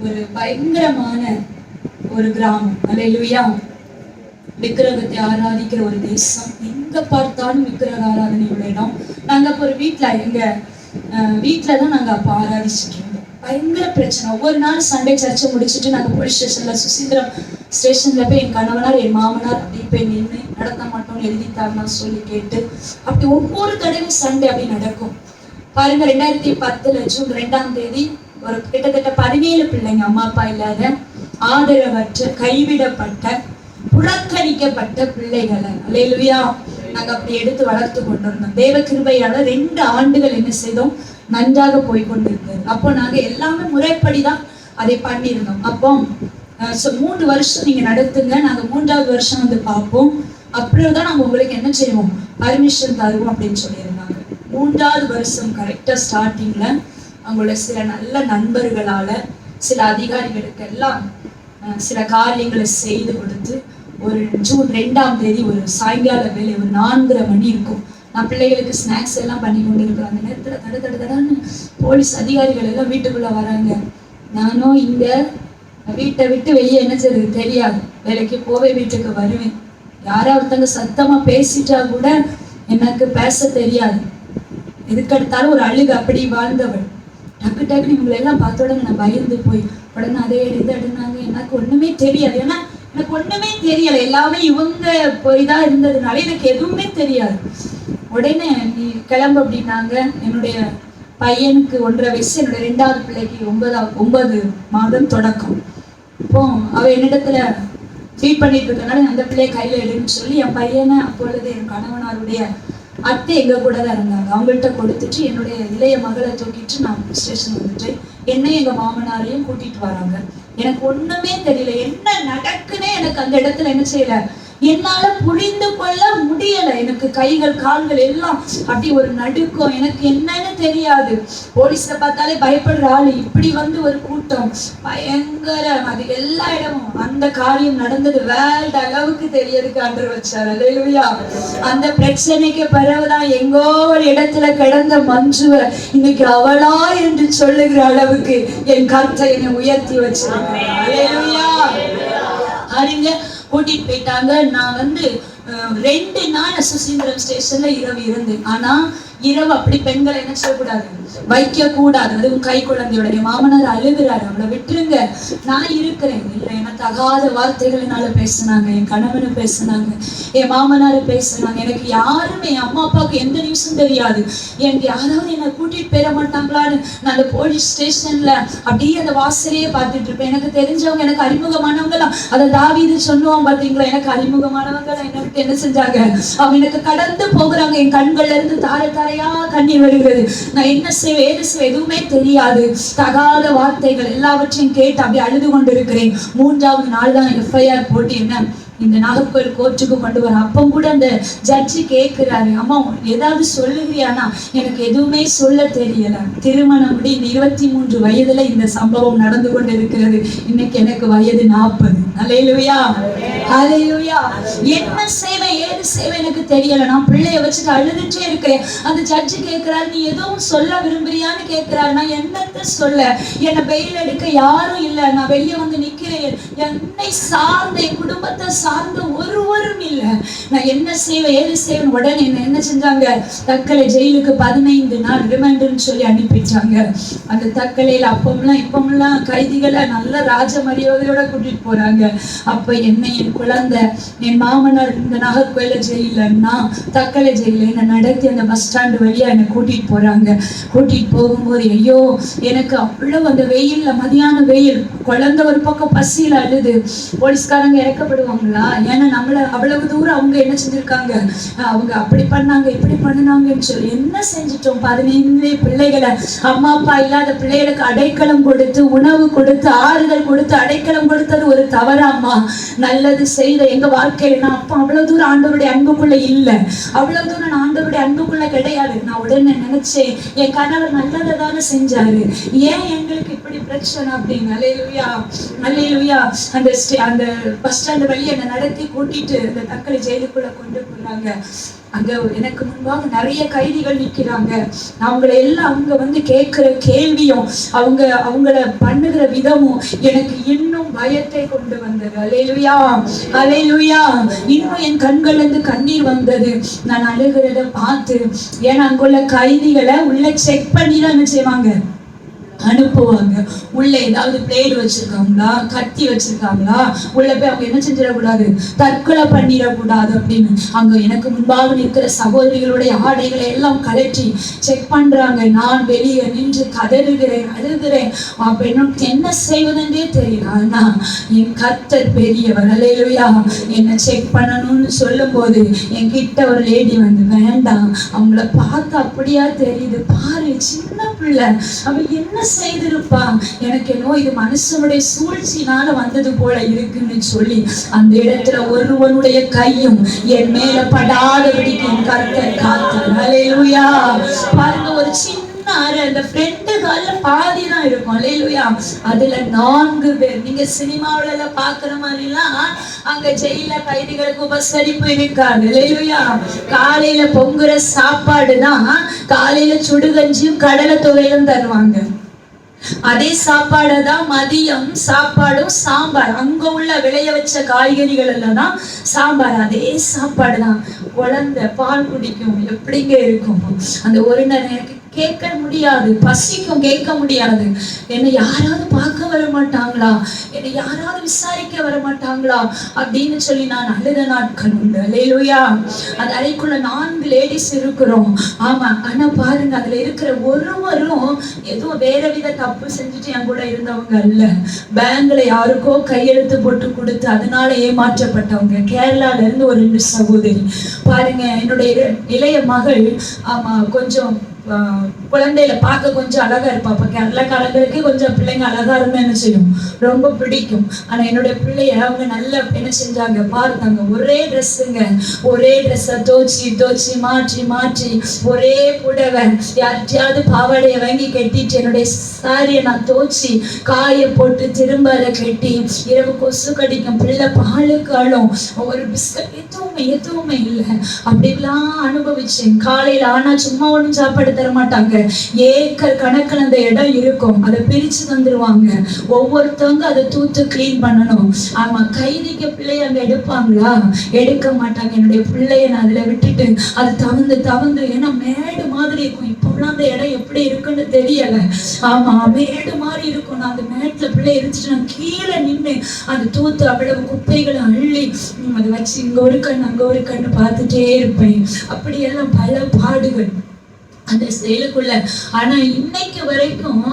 ஒரு பயங்கரமான ஒரு கிராமம், அல்லேலூயா, விக்கிரகத்தை ஆராதிக்கிற ஒரு தேசம். எங்க பார்த்தாலும் விக்கிரக ஆராதனை உள்ள இடம். நாங்க அப்ப ஒரு எங்க வீட்டுலதான் நாங்க அப்ப ஆராதிச்சுட்டு இருந்தோம். பயங்கர பிரச்சனை. ஒவ்வொரு நாள் சண்டே சர்ச்சை முடிச்சுட்டு நாங்க போலீஸ் ஸ்டேஷன்ல, சுசீந்திரம் ஸ்டேஷன்ல போய் என் கணவனார் என் மாமனார் அப்படி போய் நின்று நடத்த மாட்டோம்னு எழுதித்தாருன்னு சொல்லி கேட்டு அப்படி ஒவ்வொரு தடவையும் சண்டே அப்படி நடக்கும். பாருங்க, 2010 ஜூன் 2ஆம் தேதி ஒரு கிட்டத்தட்ட 17 பிள்ளைங்க, அம்மா அப்பா இல்லாத, ஆதரவற்ற, கைவிடப்பட்ட, புறக்கணிக்கப்பட்ட பிள்ளைகளை, அல்லேலூயா, நாங்க அப்படி எடுத்து வளர்த்து கொண்டிருந்தோம். தேவ கிருபையால 2 ஆண்டுகள் என்ன செய்தோம், நன்றாக போய் கொண்டிருந்தது. அப்போ நாங்க எல்லாமே முறைப்படிதான் அதை பண்ணியிருந்தோம். அப்போ 3 வருஷம் நீங்க நடத்துங்க, நாங்க 3ஆவது வருஷம் வந்து பார்ப்போம், அப்புறம் தான் நாங்க உங்களுக்கு என்ன செய்வோம், பர்மிஷன் தருவோம் அப்படின்னு சொல்லியிருந்தாங்க. 3ஆவது வருஷம் கரெக்டா ஸ்டார்டிங்ல அவங்களோட சில நல்ல நண்பர்களால, சில அதிகாரிகளுக்கு எல்லாம் சில காரியங்களை செய்து கொடுத்து ஒரு ஜூன் 2ஆம் தேதி ஒரு சாயங்கால வேலை ஒரு 4:30 மணி இருக்கும். நான் பிள்ளைகளுக்கு ஸ்நாக்ஸ் எல்லாம் பண்ணி கொண்டு இருக்கிறேன். அந்த நேரத்துல தடன்னு போலீஸ் அதிகாரிகள் எல்லாம் வீட்டுக்குள்ள வராங்க. நானும் இங்க வீட்டை விட்டு வெளியே என்ன செய்யறது தெரியாது, வேலைக்கு போவே வீட்டுக்கு வருவேன். யாராவது ஒருத்தங்க சத்தமா பேசிட்டா கூட எனக்கு பேச தெரியாது. எதுக்கெடுத்தாலும் ஒரு அழுகு அப்படி வாழ்ந்தவள். டக்கு டக்குன்னு இவங்களை எல்லாம் பார்த்த உடனே நான் பயந்து போய் உடனே அதே இது அடுனாங்க. எனக்கு ஒண்ணுமே தெரியாது, ஏன்னா எனக்கு ஒண்ணுமே தெரியல. எல்லாமே இவங்க போய்தான் இருந்ததுனால எனக்கு எதுவுமே தெரியாது. உடனே நீ கிளம்பு அப்படின்னாங்க. என்னுடைய பையனுக்கு 1.5 வயசு, என்னுடைய 2ஆவது பிள்ளைக்கு 9 மாதம் தொடக்கம். இப்போ அவ என்னிடத்துல ஃபீட் பண்ணிட்டு இருக்கனால அந்த பிள்ளைய கையில எடுன்னு சொல்லி என் பையனை, அப்பொழுது என் கணவனாருடைய அத்தை எங்க கூட தான் இருந்தாங்க, அவங்கள்ட்ட கொடுத்துட்டு என்னுடைய இளைய மகளை தூக்கிட்டு நான் ஸ்டேஷன் வந்துட்டு என்னை எங்க மாமனாரையும் கூட்டிட்டு வராங்க. எனக்கு ஒண்ணுமே தெரியல, என்ன நடக்குன்னே எனக்கு அந்த இடத்துல என்ன செய்யல, என்னால புரிந்து கொள்ள முடியல. எனக்கு கைகள் கால்கள் எல்லாம் அப்படி ஒரு நடுக்கம், எனக்கு என்னன்னு தெரியாது. போலீஸ்ல பார்த்தாலே பயப்படுற ஆளு, இப்படி வந்து ஒரு கூட்டம் பயங்கரம். அது எல்லா இடமும் அந்த காரியம் நடந்தது வேல்ட் அளவுக்கு தெரியறதுக்கு ஆண்டவர் வச்சாரு. அல்லேலூயா. அந்த பிரச்சனைக்கு பிறகுதான் எங்கோ ஒரு இடத்துல கிடந்த மஞ்சுவ இன்னைக்கு அவளா என்று சொல்லுகிற அளவுக்கு என் கர்த்தர் என்னை உயர்த்தி வச்சிருக்கேன். அல்லேலூயா. அறிங்க கூட்டிட்டு போயிட்டாங்க. நான் வந்து 2 நாள் சுசீந்திரம் ஸ்டேஷன்ல இரவு இருந்தேன். ஆனா இரவு அப்படி பெண்களை என்ன செய்யக்கூடாது, வைக்க கூடாது. அதுவும் கை குழந்தையோட. என் மாமனார் அழுகிறாரு, அவளை விட்டுருங்க, நான் இருக்கிறேன். இல்லை, எனக்கு தகாத வார்த்தைகளினால பேசினாங்க, என் கணவனு பேசினாங்க, என் மாமனாரு பேசினாங்க. எனக்கு யாருமே, என் அம்மா அப்பாவுக்கு எந்த நியூஸும் தெரியாது. எனக்கு யாராவது என்னை கூட்டிட்டு போயிட மாட்டாங்களான்னு நான் அந்த போலீஸ் ஸ்டேஷன்ல அப்படியே அந்த வாசலையே பார்த்துட்டு இருப்பேன். எனக்கு தெரிஞ்சவங்க, எனக்கு அறிமுகமானவங்களாம், அதை தாவீது சொன்னோம் பாத்தீங்களா, எனக்கு அறிமுகமானவங்க எனக்கு என்ன செஞ்சாங்க, அவங்க எனக்கு கடந்து போகிறாங்க. என் கண்கள்ல இருந்து தாரை தாரையா கண்ணீர் வருகிறது. நான் என்ன செய்வேன், ஏது செய்வேன், எதுவுமே தெரியாது. தகாத வார்த்தைகள் எல்லாவற்றையும் கேட்டு அப்படி அழுது கொண்டிருக்கிறேன். 3ஆவது நாள் தான் FIR போட்டு என்ன இந்த நாகர்கோவில் கோர்ட்டுக்கு கொண்டு வர. அப்போ கூட அந்த ஜட்ஜி கேட்கிறாரு, அம்மா ஏதாவது சொல்லுகிறியானா, எனக்கு எதுவுமே சொல்ல தெரியல. திருமணம் முடி 23 வயதுல இந்த சம்பவம் நடந்து கொண்டு இருக்கிறது. இன்னைக்கு எனக்கு வயது 40. அல்லேலூயா, அல்லேலூயா. என்ன செய்வேன், ஏது செய்வேன் எனக்கு தெரியல. நான் பிள்ளைய வச்சுட்டு அழுதுட்டே இருக்கிறேன். அந்த ஜட்ஜி கேட்கிறாரு, நீ எதுவும் சொல்ல விரும்புறியான்னு கேட்கிறாரு. நான் என்னத்த சொல்ல, என்னை பெயில் எடுக்க யாரும் இல்லை. நான் வெளியே வந்து நிக்கிறேன். என்னை சார்ந்த, என் குடும்பத்தை சார்ந்த ஒருவரும் இல்லை. நான் என்ன செய்வேன், ஏது செய்வேன். உடனே என்ன செஞ்சாங்க, தக்கலை ஜெயிலுக்கு 15 நாள் ரிமாண்டுன்னு சொல்லி அனுப்பிச்சாங்க. அந்த தக்கலையில அப்பமெல்லாம் இப்பமெல்லாம் கைதிகளை நல்ல ராஜ மரியாதையோட கூட்டிட்டு போறாங்க. அப்ப என்னை, என் குழந்தை, என் மாமனார் இந்த நாகர்கோயில ஜெயிலன்னா தக்கலை ஜெயில என்னை நடத்தி அந்த பஸ் ஸ்டாண்டு வழியா என்னை கூட்டிட்டு போறாங்க. கூட்டிட்டு போகும்போது ஐயோ, எனக்கு அவ்வளவு அந்த வெயில்ல, மதியான வெயில், குழந்தை ஒரு பக்கம் பசியில அழுது போலீஸ்காரங்க இறக்கப்படுவாங்களா? ஏன்னா நம்மள அவ்வளவு தூரம் அவங்க என்ன செஞ்சிருக்காங்க, அவங்க அப்படி பண்ணாங்க இப்படி பண்ணினாங்கன்னு சொல்லி என்ன செஞ்சிட்டோம்? 15 பிள்ளைகளை, அம்மா அப்பா இல்லாத பிள்ளைகளுக்கு அடைக்கலம் கொடுத்து உணவு கொடுத்து ஆறுதல் கொடுத்து அடைக்கலம் கொடுத்தது ஒரு தவறாமா? நல்லது செய்த எங்க வாழ்க்கையில நான் அப்ப அவ்வளவு தூரம் ஆண்டவருடைய அன்புக்குள்ள இல்ல, அவ்வளவு தூரம் நான் ஆண்டவருடைய அன்புக்குள்ள கிடையாது. நான் உடனே நினைச்சேன், என் கணவர் நல்லதை தானே செஞ்சாரு, ஏன் எங்களுக்கு இப்படி பிரச்சனை அப்படின்னு. அல்லேலூயா அல்லேலூயா. அந்த பஸ் ஸ்டாண்ட் வழி என்னை நடத்தி கூட்டிட்டு அந்த தக்கலை ஜெயிலுக்குள்ள கொண்டு போறாங்க. அங்க எனக்கு முன்பாக நிறைய கைதிகள் நிக்கிறாங்க. அவங்களை எல்லாம் அவங்க கேட்கிற கேள்வியும் அவங்கள பண்ணுகிற விதமும் எனக்கு இன்னும் பயத்தை கொண்டு வந்தது. அல்லேலூயா அல்லேலூயா. இன்னும் என் கண்கள்ல இருந்து கண்ணீர் வந்தது நான் அழுகிறத பார்த்து. ஏன்னா அங்குள்ள கைதிகளை உள்ள செக் பண்ணி தான் என்ன செய்வாங்க, அனுப்புவாங்க. உள்ள ஏதாவது பிளேடு வச்சிருக்காங்களா, கத்தி வச்சிருக்காங்களா, உள்ள போய் அவங்க என்ன செஞ்சிடக்கூடாது, தற்கொலை பண்ணிடக்கூடாது அப்படின்னு. அங்க எனக்கு முன்பாக நிற்கிற சகோதரிகளுடைய ஆடைகளை எல்லாம் கலற்றி செக் பண்றாங்க. நான் வெளியே நின்று கதறுகிறேன், அழுகிறேன். அப்ப என்ன செய்வதென்றே தெரியல. ஆனா என் கர்த்தர் பெரியவர். அல்லேலூயா. என்னை செக் பண்ணணும்னு சொல்லும் போது என்கிட்ட ஒரு லேடி வேண்டாம், அவங்கள பார்த்து அப்படியா தெரியுது, பாரு சின்ன பிள்ளை, அவ என்ன செய்திருப்பா, எனக்கு என்னோ இது மனுஷனுடைய சூழ்ச்சினால வந்தது போல இருக்குன்னு சொல்லி அந்த இடத்துல ஒருவனுடைய கையும் என் மேல படாதபடிக்கு என் கர்த்தர் காத்தார். அல்லேலூயா. பாருங்க, ஒரு சின்ன அந்த ஃப்ரெண்டு கால பாதி தான் இருக்கும். அல்லேலூயா. அதுல 4 பேர். நீங்க சினிமாவில பாக்குற மாதிரி எல்லாம் அங்க ஜெயில கைதிகளுக்கு உபசரிப்பு இருக்காது. அல்லேலூயா. காலையில பொங்குற சாப்பாடு தான் காலையில சுடுகஞ்சியும் கடலை துவையிலும் தருவாங்க. அதே சாப்பாடுதான் மதியம் சாப்பாடும் சாம்பார். அங்க உள்ள விளைய வச்ச காய்கறிகள் எல்லாம் தான் சாம்பார். அதே சாப்பாடு தான். குழந்தை பால் குடிக்கும், எப்படிங்க இருக்கும் அந்த ஒரு நேரம். எனக்கு கேட்க முடியாது, பசிக்கும், கேட்க முடியாது. என்னை யாராவது பார்க்க வர மாட்டாங்களா, என்னை யாராவது விசாரிக்க வர மாட்டாங்களா அப்படின்னு சொல்லி நான் அழுத நாட்கள் உண்டு. அல்லேலூயா. அந்த அறைக்குள்ள 4 லேடிஸ் இருக்கிறோம். ஆமா. ஆனா பாருங்க, அதுல இருக்கிற ஒருவரும் எதுவும் வேற வித தப்பு செஞ்சுட்டு என் கூட இருந்தவங்க அல்ல. பேங்க்ல யாருக்கோ கையெழுத்து போட்டு கொடுத்து அதனால ஏமாற்றப்பட்டவங்க. கேரளால இருந்து ஒரு 2 சகோதரி. பாருங்க, என்னுடைய இளைய மகள் ஆமா கொஞ்சம் குழந்தையில பார்க்க கொஞ்சம் அழகா இருப்பா. அப்ப கேரளா காலங்களுக்கு கொஞ்சம் பிள்ளைங்க அழகா இருந்தா என்ன செய்யும், ரொம்ப பிடிக்கும். ஆனா என்னுடைய பிள்ளைய அவங்க நல்ல என்ன செஞ்சாங்க பார்த்தாங்க. ஒரே ட்ரெஸ்ஸுங்க, ஒரே ட்ரெஸ்ஸை தோச்சி மாற்றி மாற்றி ஒரே புடவை, யார்கிட்டயாவது பாவாடையை வாங்கி கட்டிட்டு என்னுடைய சாரியை நான் தோச்சி காய போட்டு திரும்ப அதை கட்டி, இரவு கொசு கடிக்கும், பிள்ளை பாலுக்கு அழும், ஒரு பிஸ்கட் எதுவுமே இல்லை. அப்படிலாம் அனுபவிச்சேன். காலையில ஆனா சும்மா ஒன்றும் சாப்பாடு தர மாட்டாங்க. ஏக்கர் கணக்கில் அந்த இடம் இருக்கும், அதை பிரிச்சு தந்துருவாங்க. ஒவ்வொருத்தவங்க அதை தூத்து கிளீன் பண்ணணும். ஆமா. கைதிக்க பிள்ளைய அங்க எடுப்பாங்களா, எடுக்க மாட்டாங்க. என்னுடைய பிள்ளைய நான் அதுல விட்டுட்டு அது தவந்து ஏன்னா மேடு மாதிரி இருக்கும். இப்பெல்லாம் அந்த இடம் எப்படி இருக்குன்னு தெரியல. ஆமா, மேடு மாதிரி இருக்கும். நான் அந்த மேட்ல பிள்ளை இருந்துட்டு நான் கீழே நின்று அந்த தூத்து அவ்வளவு குப்பைகளை அள்ளி அதை வச்சு இங்க ஒரு கண்ணு அங்க ஒரு கண்ணு பார்த்துட்டே இருப்பேன். அப்படியெல்லாம் பல பாடுகள் அந்த செயலுக்குள்ள. ஆனா இன்னைக்கு வரைக்கும்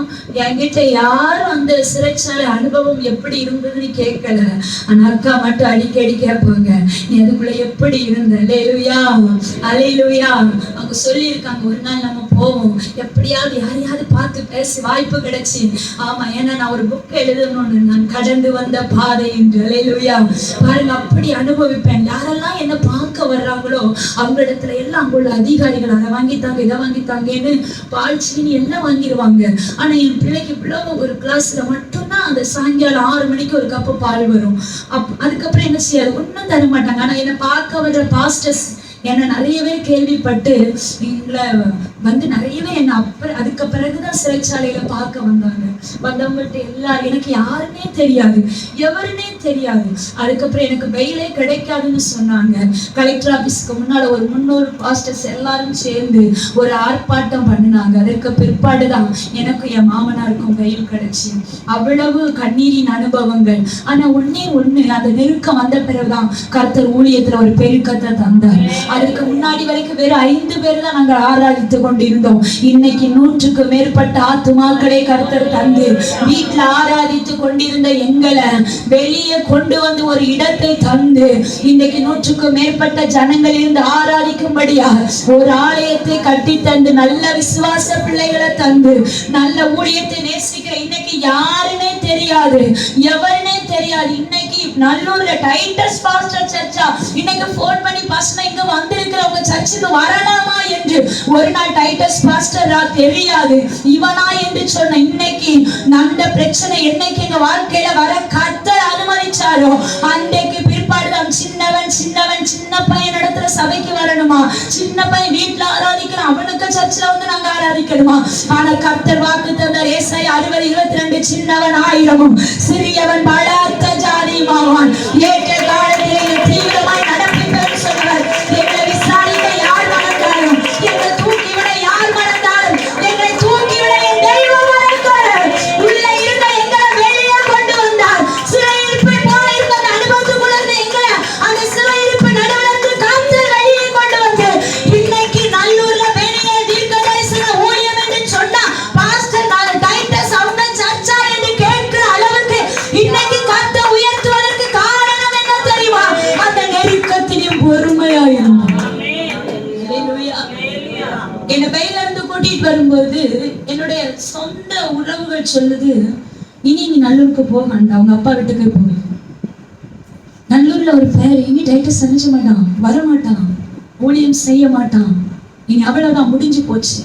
என்கிட்ட யாரும் அந்த சிறைச்சாலை அனுபவம் எப்படி இருந்ததுன்னு கேட்கல. ஆனா அக்கா மட்டும் அடிக்கடி கேட்பாங்க, நீ அதுக்குள்ள எப்படி இருந்த. அல்லேலூயா அல்லேலூயா. அவங்க சொல்லியிருக்காங்க, ஒரு நாள் நம்ம போவோம், எப்படியாவது யாரையாவது பார்த்து பேசி வாய்ப்பு கிடைச்சி. ஆமா, ஏன்னா நான் ஒரு புக் எழுதணும்னு, நான் கடந்து வந்த பாதை என்று. அல்லேலூயா. பாருங்க, அப்படி அனுபவிப்பேன். யாரெல்லாம் என்ன பார்க்க வர்றாங்களோ அவங்க இடத்துல எல்லாம் அங்குள்ள அதிகாரிகள் அதை வாங்கித்தாங்க இதை வாங்கித்தாங்கன்னு பால் சீனி எல்லாம் வாங்கிடுவாங்க. ஆனா என் பிள்ளைக்கு பிள்ளை ஒரு கிளாஸ்ல மட்டும்தான் அந்த சாயங்காலம் 6 மணிக்கு ஒரு கப்பு பால் வரும். அதுக்கப்புறம் என்ன செய்யாது, ஒன்றும் தர மாட்டாங்க. ஆனா என்னை பார்க்க வர்ற பாஸ்டர்ஸ் என்னை நிறைய பேர் கேள்விப்பட்டு எங்களை நிறைய பேர் என்னை அதுக்கு பிறகுதான் சிறைச்சாலையில பார்க்க வந்தாங்க. வந்தவங்கள்ட்ட எல்லாரும் எனக்கு யாருன்னே தெரியாது, எவருன்னே தெரியாது. அதுக்கப்புறம் எனக்கு வெயிலே கிடைக்காதுன்னு சொன்னாங்க. கலெக்டர் ஆபீஸ்க்கு முன்னால ஒரு 300 பாஸ்டர்ஸ் எல்லாரும் சேர்ந்து ஒரு ஆர்ப்பாட்டம் பண்ணினாங்க. அதற்கு பிற்பாடுதான் எனக்கு என் மாமனாருக்கும் வெயில் கிடைச்சி. அவ்வளவு கண்ணீரின் அனுபவங்கள். ஆனா ஒண்ணு அந்த நெருக்கம் வந்த பிறகுதான் கர்த்தர் ஊழியத்துல ஒரு பெருக்கத்தை தந்தார். அதுக்கு முன்னாடி வரைக்கும் வெறும் 5 பேர் தான் நாங்கள் ஆராதித்து கொண்டிருந்தோம். இன்னைக்கு 100க்கு மேற்பட்ட ஆத்துமாக்களை கர்த்தர் தந்து வீட்டுல ஆராதித்து கொண்டிருந்த எங்களை வெளியே கொண்டு வந்து ஒரு இடத்தை தந்து இன்னைக்கு 100க்கு மேற்பட்ட ஜனங்கள் இருந்து ஆராதிக்கும்படியா ஒரு ஆலயத்தை கட்டி தந்து நல்ல விசுவாச பிள்ளைகளை தந்து நல்ல ஊழியத்தை நேசிக்கிற இன்னைக்கு யாருன்னே தெரியாது, எவருன்னே தெரியாது. இன்னைக்கு நல்லூர்ல டைட்டஸ் பாஸ்டர் சர்ச்சா இன்னைக்கு போன் பண்ணி பாஸ்டர் இங்க வந்திருக்கிறவங்க சர்ச்சுக்கு வரலாமா என்று ஒரு நாள் டைட்டஸ் பாஸ்டரா தெரியாது, இவனா என்று சொன்ன இன்னைக்கு அந்த பிரச்சனை என்னைக்கு எங்க வாழ்க்கையில வர கர்த்தர் அனுமதிச்சாரோ அன்றைக்கு பிற்பாடுதான் சின்னவன் சின்ன பையன் இடத்துல சபைக்கு வரணுமா, சின்ன பையன் வீட்டுல ஆராதிக்கணும், அவனுக்கு சர்ச்சில் வந்து நாங்க ஆராதிக்கணுமா. ஆனா கர்த்தர் வாக்கு தந்தார், ஏசாயா 60:22 சின்னவன் 1000 சிறியவன் பலத்த ஜாதியுமாவான். ஏற்ற காலத்திலே தீவிரமாய் நடப்பிப்பேன் சொன்னவர். எங்களை விசாரிக்க யார் மறந்தாலும், எங்களை தூக்கி விட யார் மறந்தாலும், எங்களை தூக்கி விட என் தெய்வம் மறந்தார். உள்ள இருந்த எங்களை வெளியே கொண்டு வந்தார். சிறையிருப்பை போல இருந்த அந்த அனுபவத்துக்குள்ள இருந்த எங்களை அந்த சிறையிருப்பு நடுவிலிருந்து கர்த்தர் வெளியே கொண்டு வந்து இன்னைக்கு நல்லூர்ல பெரிய தீர்க்கதரிசன ஊழியம் என்று சொன்னா பாஸ்டர் நான் டைட்டஸ் அவங்க சர்ச்சா என்று கேட்கிற அளவுக்கு இன்னைக்கு கர்த்தர் உயர்த்துவதற்கு காரணம் என்ன தெரியுமா? அந்த நெருக்கத்திலும் பொறுமையாயிருந்தார். என்னை பையில இருந்து கூட்டிட்டு வரும்போது என்னுடைய சொந்த உறவுகள் சொல்லுது, இனி நீ நல்லூருக்கு போக வேண்டாம், அவங்க அப்பா வீட்டுக்கு போய் நல்லூர்ல ஒரு பேர் இனி டைட்டஸ் செஞ்ச மாட்டான், வரமாட்டான், ஊழியம் செய்ய மாட்டான், இனி அவ்வளவுதான் முடிஞ்சு போச்சு.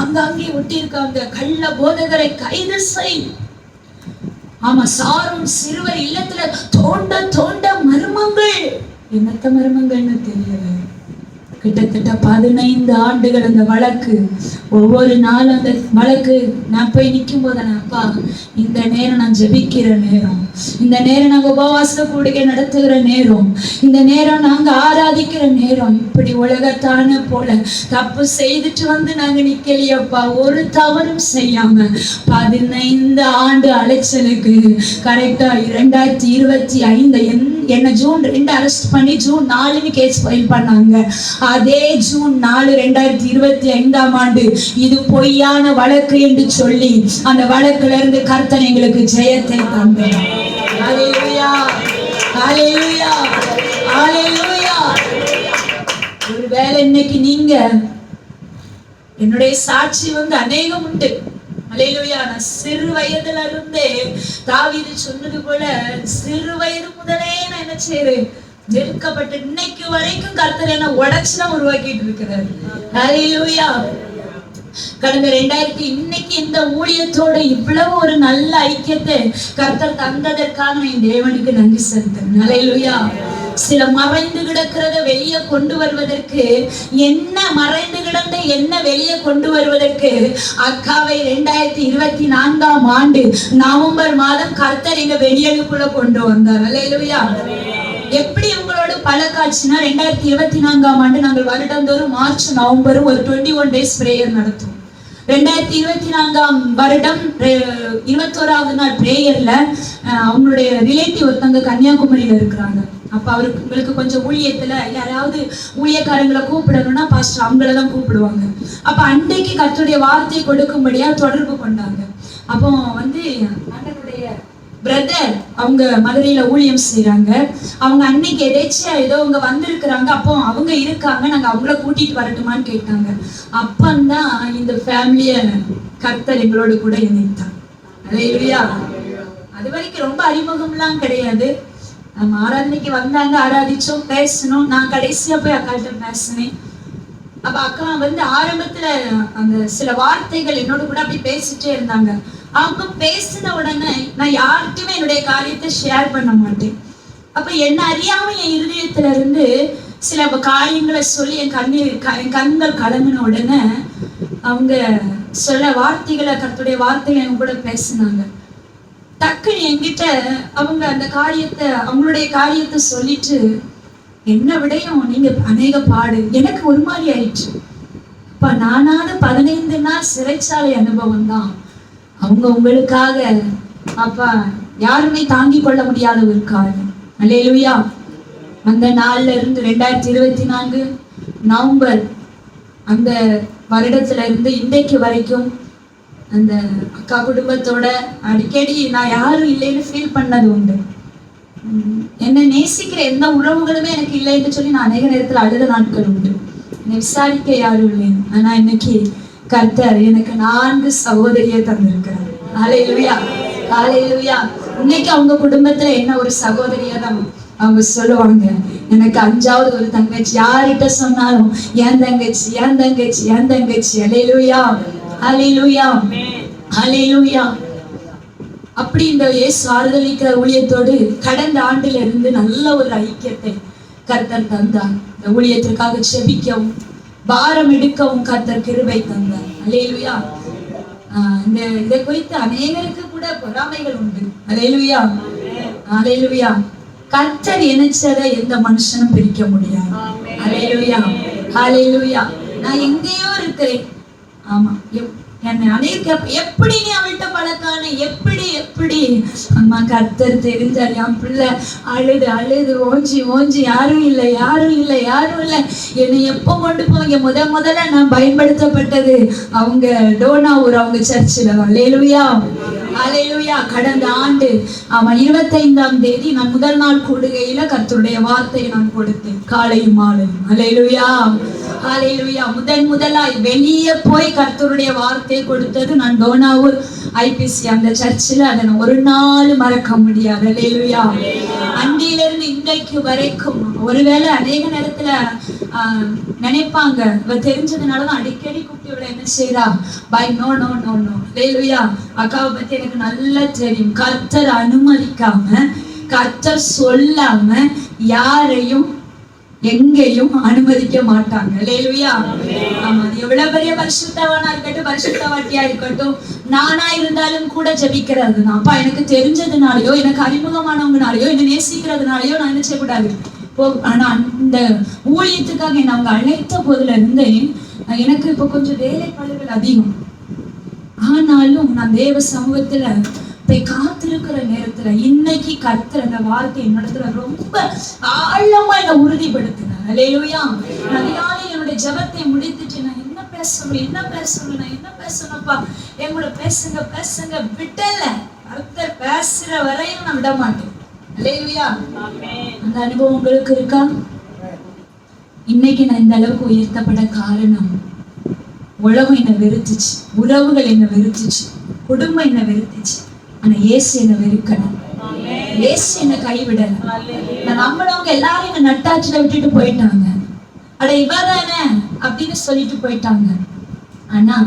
அங்கே ஒட்டி இருக்காங்க கள்ள போதகரை கைது செய். ஆமா, சாரும் சிறுவர் இல்லத்துல தோண்ட மர்மங்கள், என்னத்த மர்மங்கள்னு தெரியல. கிட்டத்தட்ட 15 ஆண்டுகள் அந்த வழக்கு. ஒவ்வொரு நாளும் அந்த வழக்கு நான் போய் நிற்கும் போது அப்பா இந்த நேரம் நான் ஜெபிக்கிற நேரம், இந்த நேரம் நாங்க உபவாச கூடுகை நடத்துகிற நேரம், இந்த நேரம் நாங்க ஆராதிக்கிற நேரம், இப்படி உலகத்தான போல தப்பு செய்துட்டு வந்து நாங்க நிக்கலையப்பா, ஒரு தவறும் செய்யாம 15 ஆண்டு அலைச்சலுக்கு கரெக்டா 2025 என்ன ஜூன் 2 அரெஸ்ட் பண்ணி ஜூன் 4 கேஸ் ஃபைல் பண்ணாங்க. அதே ஜூன் 4 2025 ஆண்டு இது பொய்யான வழக்கு என்று சொல்லி அந்த வழக்குல இருந்து கர்த்தர் எங்களுக்கு ஜெயத்தை தந்தார். ஹல்லேலூயா, ஹல்லேலூயா, ஹல்லேலூயா. ஒருவேளை இன்னைக்கு நீங்க என்னுடைய சாட்சி வந்து அநேகம் உண்டு. ஹல்லேலூயா. நான் சிறு வயதுல இருந்தே தாவீது சொன்னது போல சிறு வயது முதலே நான் என்ன செய்றேன், நெருக்கப்பட்டு இன்னைக்கு வரைக்கும் கர்த்தர் என்ன உடைச்சுதான் உருவாக்கிட்டு இருக்கிறார். ஹல்லேலூயா. கடந்த 2000 இன்னைக்கு இந்த ஊழியத்தோட இவ்வளவு ஒரு நல்ல ஐக்கியத்தை கர்த்தர் தந்ததற்காக நான் தேவனுக்கு நன்றி செலுத்துறேன். ஹல்லேலூயா. சில மறைந்து கிடக்கிறத வெளியே கொண்டு வருவதற்கு, என்ன மறைந்து கிடந்த என்ன வெளியே கொண்டு வருவதற்கு அக்காவை 2024 ஆண்டு நவம்பர் மாதம் கர்த்தர் எங்க வெளியேக்குள்ள கொண்டு வந்தார். ஹல்லேலூயா. எப்படி உங்களோட பழக்காட்சினா 2024 ஆண்டு நாங்கள் வருடந்தோறும் மார்ச் நவம்பர் ஒரு 21 டேஸ் பிரேயர் நடத்துவோம். 2024 வருடம் 21வது நாள் பிரேயர்ல அவங்களுடைய ரிலேட்டிவ் ஒருத்தவங்க கன்னியாகுமரியில இருக்கிறாங்க. அப்ப உங்களுக்கு கொஞ்சம் ஊழியத்துல யாராவது ஊழியக்காரங்களை கூப்பிடணும்னா பாஸ்டர் அவங்களதான் கூப்பிடுவாங்க. அப்ப அன்றைக்கு கர்த்தருடைய வார்த்தை கொடுக்கும்படியா தொடர்பு கொண்டாங்க. அப்போ வந்து அண்ணனுடைய பிரதர் அவங்க மதுரையில ஊழியம் செய்யறாங்க. அவங்க அன்னைக்கு எதேச்சியா ஏதோ அவங்க வந்திருக்கிறாங்க. அப்போ அவங்க இருக்காங்க, நாங்க அவங்கள கூட்டிட்டு வரட்டுமான்னு கேட்டாங்க. அப்பந்தான் இந்த ஃபேமிலிய கர்த்தர் எங்களோட கூட இணைத்தார். ஹல்லேலூயா. அது வரைக்கும் ரொம்ப அறிமுகம்லாம் கிடையாது. நம்ம ஆராதனைக்கு வந்தாங்க, ஆராதிச்சோம், பேசணும். நான் கடைசியா போய் அக்காட்ட பேசினேன். அப்ப அக்கா வந்து ஆரம்பத்துல அந்த சில வார்த்தைகள் என்னோட கூட அப்படி பேசிட்டே இருந்தாங்க. அவங்க பேசின உடனே நான் யார்கிட்டயுமே என்னுடைய காரியத்தை ஷேர் பண்ண மாட்டேன். அப்ப என்ன அறியாம என் இருதயத்துல இருந்து சில காரியங்களை சொல்லி என் கண்கள் கலங்கின உடனே அவங்க சில வார்த்தைகளை கர்த்தருடைய வார்த்தைகளை என் கூட பேசினாங்க. டக்குன்னு என்கிட்ட அவங்க அந்த காரியத்தை அவங்களுடைய காரியத்தை சொல்லிட்டு என்ன விடையும் நீங்க அநேக பாடு எனக்கு ஒரு மாதிரி ஆயிடுச்சு. அப்ப நானாவது 15 நாள் சிறைச்சாலை அனுபவம் தான். அவங்க உங்களுக்காக அப்பா யாருமே தாங்கி கொள்ள முடியாத ஒரு காரியம். அல்லேலூயா. அந்த நாள்ல இருந்து 2024 நவம்பர் அந்த வருடத்துல இருந்து இன்றைக்கு வரைக்கும் அந்த அக்கா குடும்பத்தோட அடிக்கடி நான் யாரும் இல்லைன்னு ஃபீல் பண்ணது உண்டு. என்னை நேசிக்கிற எந்த உறவுகளுமே எனக்கு இல்லைன்னு சொல்லி நான் அநேக நேரத்துல அழுத நாட்கள் உண்டு. என்னை விசாரிக்க யாரும் இல்லைன்னு. ஆனா இன்னைக்கு கர்த்தர் எனக்கு 4 சகோதரியை தந்திருக்கிறார். ஹல்லேலூயா, ஹல்லேலூயா. இன்னைக்கு அவங்க குடும்பத்துல என்ன ஒரு சகோதரியா தான் அவங்க சொல்லுவாங்க, எனக்கு 5வது ஒரு தங்கச்சி. யார்கிட்ட சொன்னாலும் என் தங்கச்சி, என் தங்கச்சி, என் தங்கச்சி. ஹல்லேலூயா, ஹல்லேலூயா, ஹல்லேலூயா. அப்படி இந்த இயேசு ஆறுதலிக்கிற ஊழியத்தோடு கடந்த ஆண்டில இருந்து நல்ல ஒரு ஐக்கியத்தை கர்த்தர் தந்தார். இந்த ஊழியத்திற்காக செபிக்கவும் பாரம் எடுக்கவும் கர்த்தர் கிருபை தந்தார். ஹல்லேலூயா. இதை குறித்து அநேகருக்கு கூட பொறாமைகள் உண்டு. ஹல்லேலூயா, ஹல்லேலூயா. கர்த்தர் இணைச்சதை எந்த மனுஷனும் பிரிக்க முடியாது. ஹல்லேலூயா, ஹல்லேலூயா. நான் எங்கேயோ இருக்கிறேன். ஆமா, என்னை அநேக எப்படி நீ அவள்கிட்ட பழக்கான எப்படி எப்படி அம்மா கர்த்தர் தெரிஞ்சார். என் பிள்ளை அழுது அழுது ஓஞ்சி ஓஞ்சி யாரும் இல்லை, யாரும் இல்லை, யாரும் இல்லை. என்னை எப்போ கொண்டு போவீங்க? முதல்ல நான் பயன்படுத்தப்பட்டது அவங்க டோனாவூர் அவங்க சர்ச்சில். ஹல்லேலூயா, ஹல்லேலூயா. கடந்த ஆண்டு 25ஆம் தேதி நான் முதல் நாள் கூடுகையில கர்த்தருடைய வார்த்தையை நான் கொடுத்தேன், காலையும் மாலையும். ஹல்லேலூயா, ஹல்லேலூயா. முதலாய் வெளியே போய் கர்த்தருடைய வார்த்தை கொடுத்தது நான் டோனாவூர் ஐபிசி அந்த சர்ச்சில். அதை நான் ஒரு நாள் மறக்க முடியாது. ஹல்லேலூயா. அன்றிலிருந்து இன்றைக்கு வரைக்கும் ஒருவேளை அநேக நேரத்துல நினைப்பாங்க இவ தெரிஞ்சதுனாலதான் அடிக்கடி கூப்பிட்டு இவளை என்ன செய்யறா பை no no no no. Hallelujah. அக்காவை பத்தி எனக்கு நல்லா தெரியும். கர்த்தர் அனுமதிக்காம கர்த்தர் சொல்லாம யாரையும் எங்கேயும் அனுமதிக்க மாட்டாங்க. ஹல்லேலூயா. ஆமா, எவ்வளவு பெரிய பரிசுத்தவனா இருக்கட்டும், பரிசுத்தவாட்டியா இருக்கட்டும், நானா இருந்தாலும் கூட ஜெபிக்கிறது தான். அப்பா எனக்கு தெரிஞ்சதுனாலயோ எனக்கு அறிமுகமானவங்கனாலயோ என்ன நேசிக்கிறதுனாலயோ நான் என்ன செய்யக்கூடாது. ஆனா இந்த ஊழியத்துக்காக என்ன அவங்க அழைத்த போதுல இருந்தே எனக்கு இப்ப கொஞ்சம் வேலைப்பாடுகள் அதிகம். ஆனாலும் நான் தேவ சமூகத்துல போய் காத்திருக்கிற நேரத்துல இன்னைக்கு கர்த்தர் அந்த வார்த்தை என்னிடத்துல ரொம்ப ஆழமா என்ன உறுதிப்படுத்தினார். ஹல்லேலூயா. அதிகாலை என்னுடைய ஜெபத்தை முடித்துட்டு நான் என்ன பேசணும்ப்பா என் கூட பேசுங்க பேசுங்க விட்டல. கர்த்தர் பேசுற வரையும் நான் விட மாட்டேன். ஹல்லேலூயா. அந்த அனுபவம் உங்களுக்கு இருக்கா? இன்னைக்கு நான் இந்த அளவுக்கு உயர்த்தப்பட காரணம் உலகம் என்ன வெறுத்துச்சு, உறவுகள் என்ன வெறுத்துச்சு, குடும்பம் என்ன வெறுத்துச்சு. ஆனா இயேசு என்ன வெறுக்கணும், இயேசு என்ன கைவிடல. நான் நம்மளவங்க எல்லாரும் என்ன நட்டாச்சுல விட்டுட்டு போயிட்டாங்க. அட இவதானே அப்படின்னு சொல்லிட்டு போயிட்டாங்க. ஆனா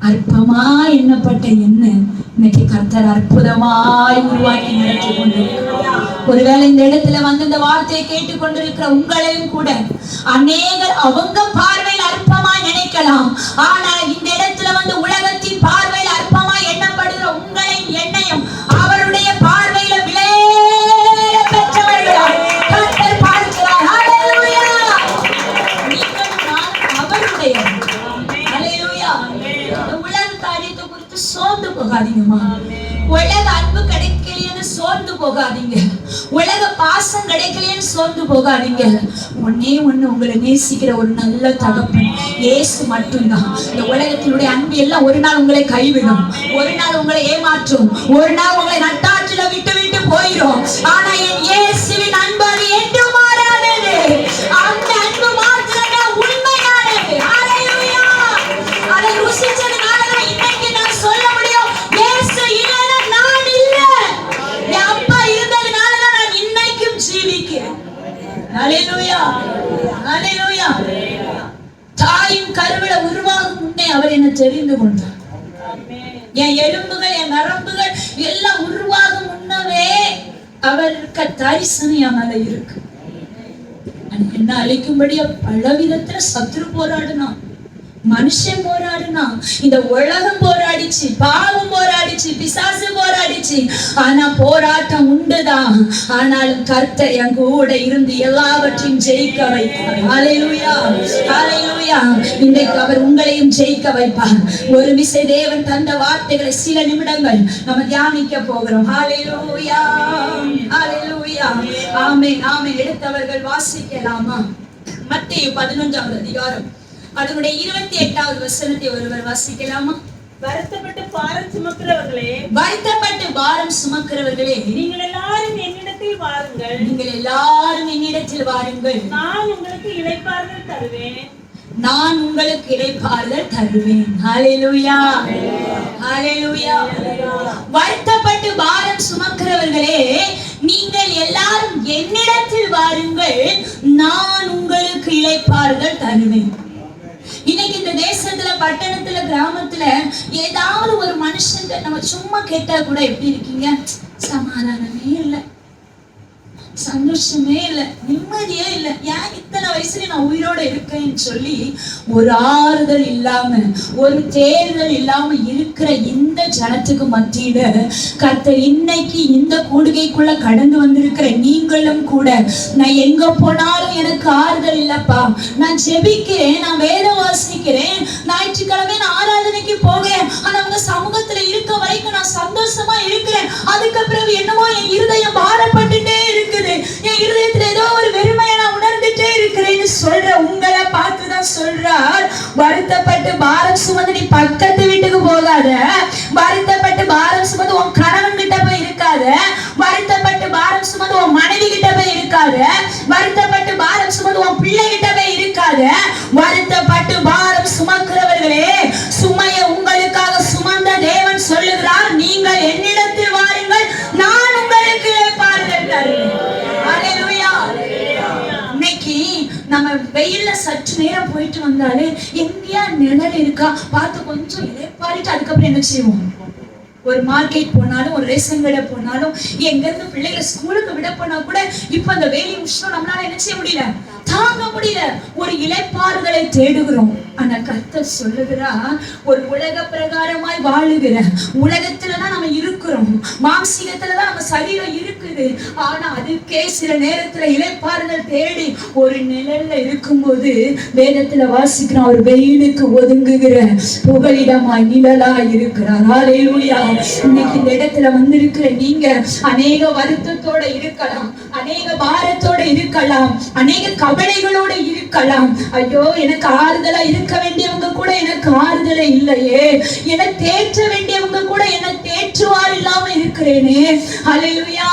அற்பமா எண்ணப்பட்ட என்ன இன்னைக்கு கர்த்தர் அற்புதமாய் உருவாக்கி நடத்தி கொண்டிருக்கிறார். ஒருவேளை இந்த இடத்துல வந்து இந்த வார்த்தையை கேட்டுக் கொண்டிருக்கிற உங்களையும் கூட அநேகர் அவங்க பார்வையில் அற்பமாய் நினைக்கலாம். ஆனால் இந்த இடத்துல வந்து உலகத்தின் பார்வையில் அற்பமாய் எண்ணப்படுகிற உங்களையும் என்னையும் அவருடைய பார்வையில விலையேற பெற்றவர்களாய் கர்த்தர் பார்க்கிறார். ஹல்லேலூயா. நீங்கள் நான் அவருடைய. ஹல்லேலூயா. உலக காரியத்தை குறித்து சோர்ந்து போகாதீங்கம்மா. உலக அன்பு கிடைக்கலையேன்னு சோர்ந்து போகாதீங்க. உலக பாசம் கிடைக்கலையேன்னு சோர்ந்து போகாதீங்க. ஒன்னே ஒண்ணு, உங்களை நேசிக்கிற ஒரு நல்ல தகப்பன் இயேசு மட்டும்தான். இந்த உலகத்தினுடைய அன்பு எல்லாம் ஒரு நாள் உங்களை கைவிடும், ஒரு நாள் உங்களை ஏமாற்றும், ஒரு நாள் உங்களை நட்டாற்றில விட்டு விட்டு போயிடும். ஆனா என் இயேசுவின் அன்பு அது என்றும் மாறாதது. அந்த அன்பு மாத்திரமே உண்மையானது. ஹல்லேலூயா. அதை ருசிச்சதுனாலதான் இன்னைக்கு நான் சொல்ல முடியும், இயேசு இல்லைன்னா நான் இல்லை, என் அப்பா இருந்ததுனாலதான் நான் இன்னைக்கும் ஜீவிக்கிறேன். ஹல்லேலூயா, ஹல்லேலூயா. தாயின் கருவில உருவாகும் முன்னே அவர் என்ன தெரிந்து கொண்டார். என் எலும்புகள் என் நரம்புகள் எல்லாம் உருவாகும் முன்னவே அவருக்கு தரிசனம் என் மேல இருக்கு. என்ன அழிக்கும்படியா பல விதத்துல சத்துரு போராடினான், மனுஷன் போராடினான், இந்த உலகம் போராடிச்சு, பாவம் போராடிச்சு, பிசாசு போராடிச்சு. ஆனா போராட்டம் உண்டுதான். ஆனாலும் கர்த்தர் என் கூட இருந்து எல்லாவற்றையும் ஜெயிக்க வைப்பார். ஹல்லேலூயா, ஹல்லேலூயா. இன்றைக்கு அவர் உங்களையும் ஜெயிக்க வைப்பார். ஒரு விசை தேவன் தந்த வார்த்தைகளை சில நிமிடங்கள் நம்ம தியானிக்க போகிறோம். ஹல்லேலூயா, ஹல்லேலூயா. ஆமென், ஆமென். எடுத்தவர்கள் வாசிக்கலாமா? மத்தேயு 11வது அதிகாரம் அதனுடைய 28வது வசனத்தை ஒருவர் வாசிக்கலாமா? வருத்தப்பட்டு பாரம் சுமக்கிறவர்களே, வருத்தப்பட்டு பாரம் சுமக்கிறவர்களே, நீங்கள் எல்லாரும் என்னிடத்தில் வாருங்கள், நீங்கள் எல்லாரும் என்னிடத்தில் வாருங்கள், நான் உங்களுக்கு இளைப்பாறுதல் தருவேன், நான் உங்களுக்கு இளைப்பாறுதல் தருவேன். ஹல்லேலூயா, ஹல்லேலூயா. வருத்தப்பட்டு பாரம் சுமக்கிறவர்களே, நீங்கள் எல்லாரும் என்னிடத்தில் வாருங்கள், நான் உங்களுக்கு இளைப்பாறுதல் தருவேன். இன்னைக்கு இந்த தேசத்துல, பட்டணத்துல, கிராமத்துல ஏதாவது ஒரு மனுஷன் நம்ம சும்மா கேட்டா கூட எப்படி இருக்கீங்க, சமாதானமே இல்லை, சந்தோஷமே இல்லை, நிம்மதியே இல்லை, ஏன் இத்தனை வயசுல நான் உயிரோட இருக்கேன்னு சொல்லி ஒரு ஆறுதல் இல்லாம, ஒரு தேர்தல் இல்லாம இருக்கிற இந்த ஜனத்துக்கு மத்தியில கர்த்தர் இன்னைக்கு இந்த கூடுகைக்குள்ள கடந்து வந்திருக்கிற நீங்களும் கூட, நான் எங்க போனாலும் எனக்கு ஆறுதல் இல்லப்பா, நான் ஜெபிக்கிறேன், நான் வேதம் வாசிக்கிறேன், ஞாயிற்றுக்கிழமை நான் ஆராதனைக்கு போகிறேன், ஆனா அவங்க சமூகத்துல இருக்க வரைக்கும் நான் சந்தோஷமா இருக்கிறேன், அதுக்கப்புறம் என்னவோ என் இருதயம் பாரப்பட்டுட்டே இருக்குது, என் இருதயத்துல ஏதோ ஒரு வெறுமையை நான் உணர்ந்துட்டே இருக்கிறேன்னு சொல்ற உங்களை பார்த்துதான் சொல்றார், வருத்தப்பட்டு பாரம் சுமந்து நீ பக்கத்து வீட்டுக்கு போகாத, வருத்தப்பட்டு பாரம் சுமந்து உன் கணவன் கிட்ட போய் இருக்காத, வருத்தப்பட்டு பாரம் சுமந்து உன் மனைவி கிட்ட போய் இருக்காத, வருத்தப்பட்டு பாரம் சுமந்து உன் பிள்ளை கிட்ட போய் இருக்காத, வருத்தப்பட்டு பாரம் சுமக்கிறவர்களே, சுமையை உங்களுக்காக சுமந்த தேவன் சொல்லுகிறார், நீங்கள் என்னிடத்தில் வாருங்கள், நான் உங்களுக்கு இளைப்பாறுதல் தருவேன். ஹல்லேலூயா. இன்னைக்கு நம்ம வெயில்ல சற்று நேரம் போயிட்டு வந்தாலே எங்கேயா நிழல் இருக்கா பார்த்து கொஞ்சம் இளைப்பாறிட்டு அதுக்கப்புறம் என்ன செய்வோம்? ஒரு மார்க்கெட் போனாலும், ஒரு ரேஷன் கடை போனாலும், எங்க இருந்து பிள்ளைகளை ஸ்கூலுக்கு விட போனா கூட இப்ப அந்த வெயில் உஷ்ணம் நம்மளால என்ன செய்ய முடியல, தாங்க முடியல, ஒரு இளைப்பாறுதலை தேடுகிறோம். ஆனா கர்த்தர் சொல்லுகிறா, ஒரு உலக பிரகாரமாய் வாழுகிற உலகத்துலதான் நம்ம இருக்கிறோம், மாம்சீகத்துலதான் நம்ம சரீரம் இருக்குது, ஆனா அதுக்கே சில நேரத்துல இளைப்பாறுதல் தேடி ஒரு நிழல்ல இருக்கும்போது வேதத்துல வாசிக்கிறோம், ஒரு வெயிலுக்கு ஒதுங்குகிற புகலிடமாய் நிழலாய் இருக்கிறார். ஹல்லேலூயா. இன்னைக்கு இந்த இடத்துல வந்திருக்கிற நீங்க அநேக வருத்தத்தோட இருக்கலாம், அநேக பாரத்தோட இருக்கலாம், அநேக கவலைகளோட இருக்கலாம். ஐயோ, எனக்கு ஆறுதலா இருக்க வேண்டியவங்க கூட எனக்கு ஆறுதலை இல்லையே, என்னை தேற்ற வேண்டியவங்க கூட என்னை தேற்றுவார் இல்லாம இருக்கிறேனே. ஹல்லேலூயா,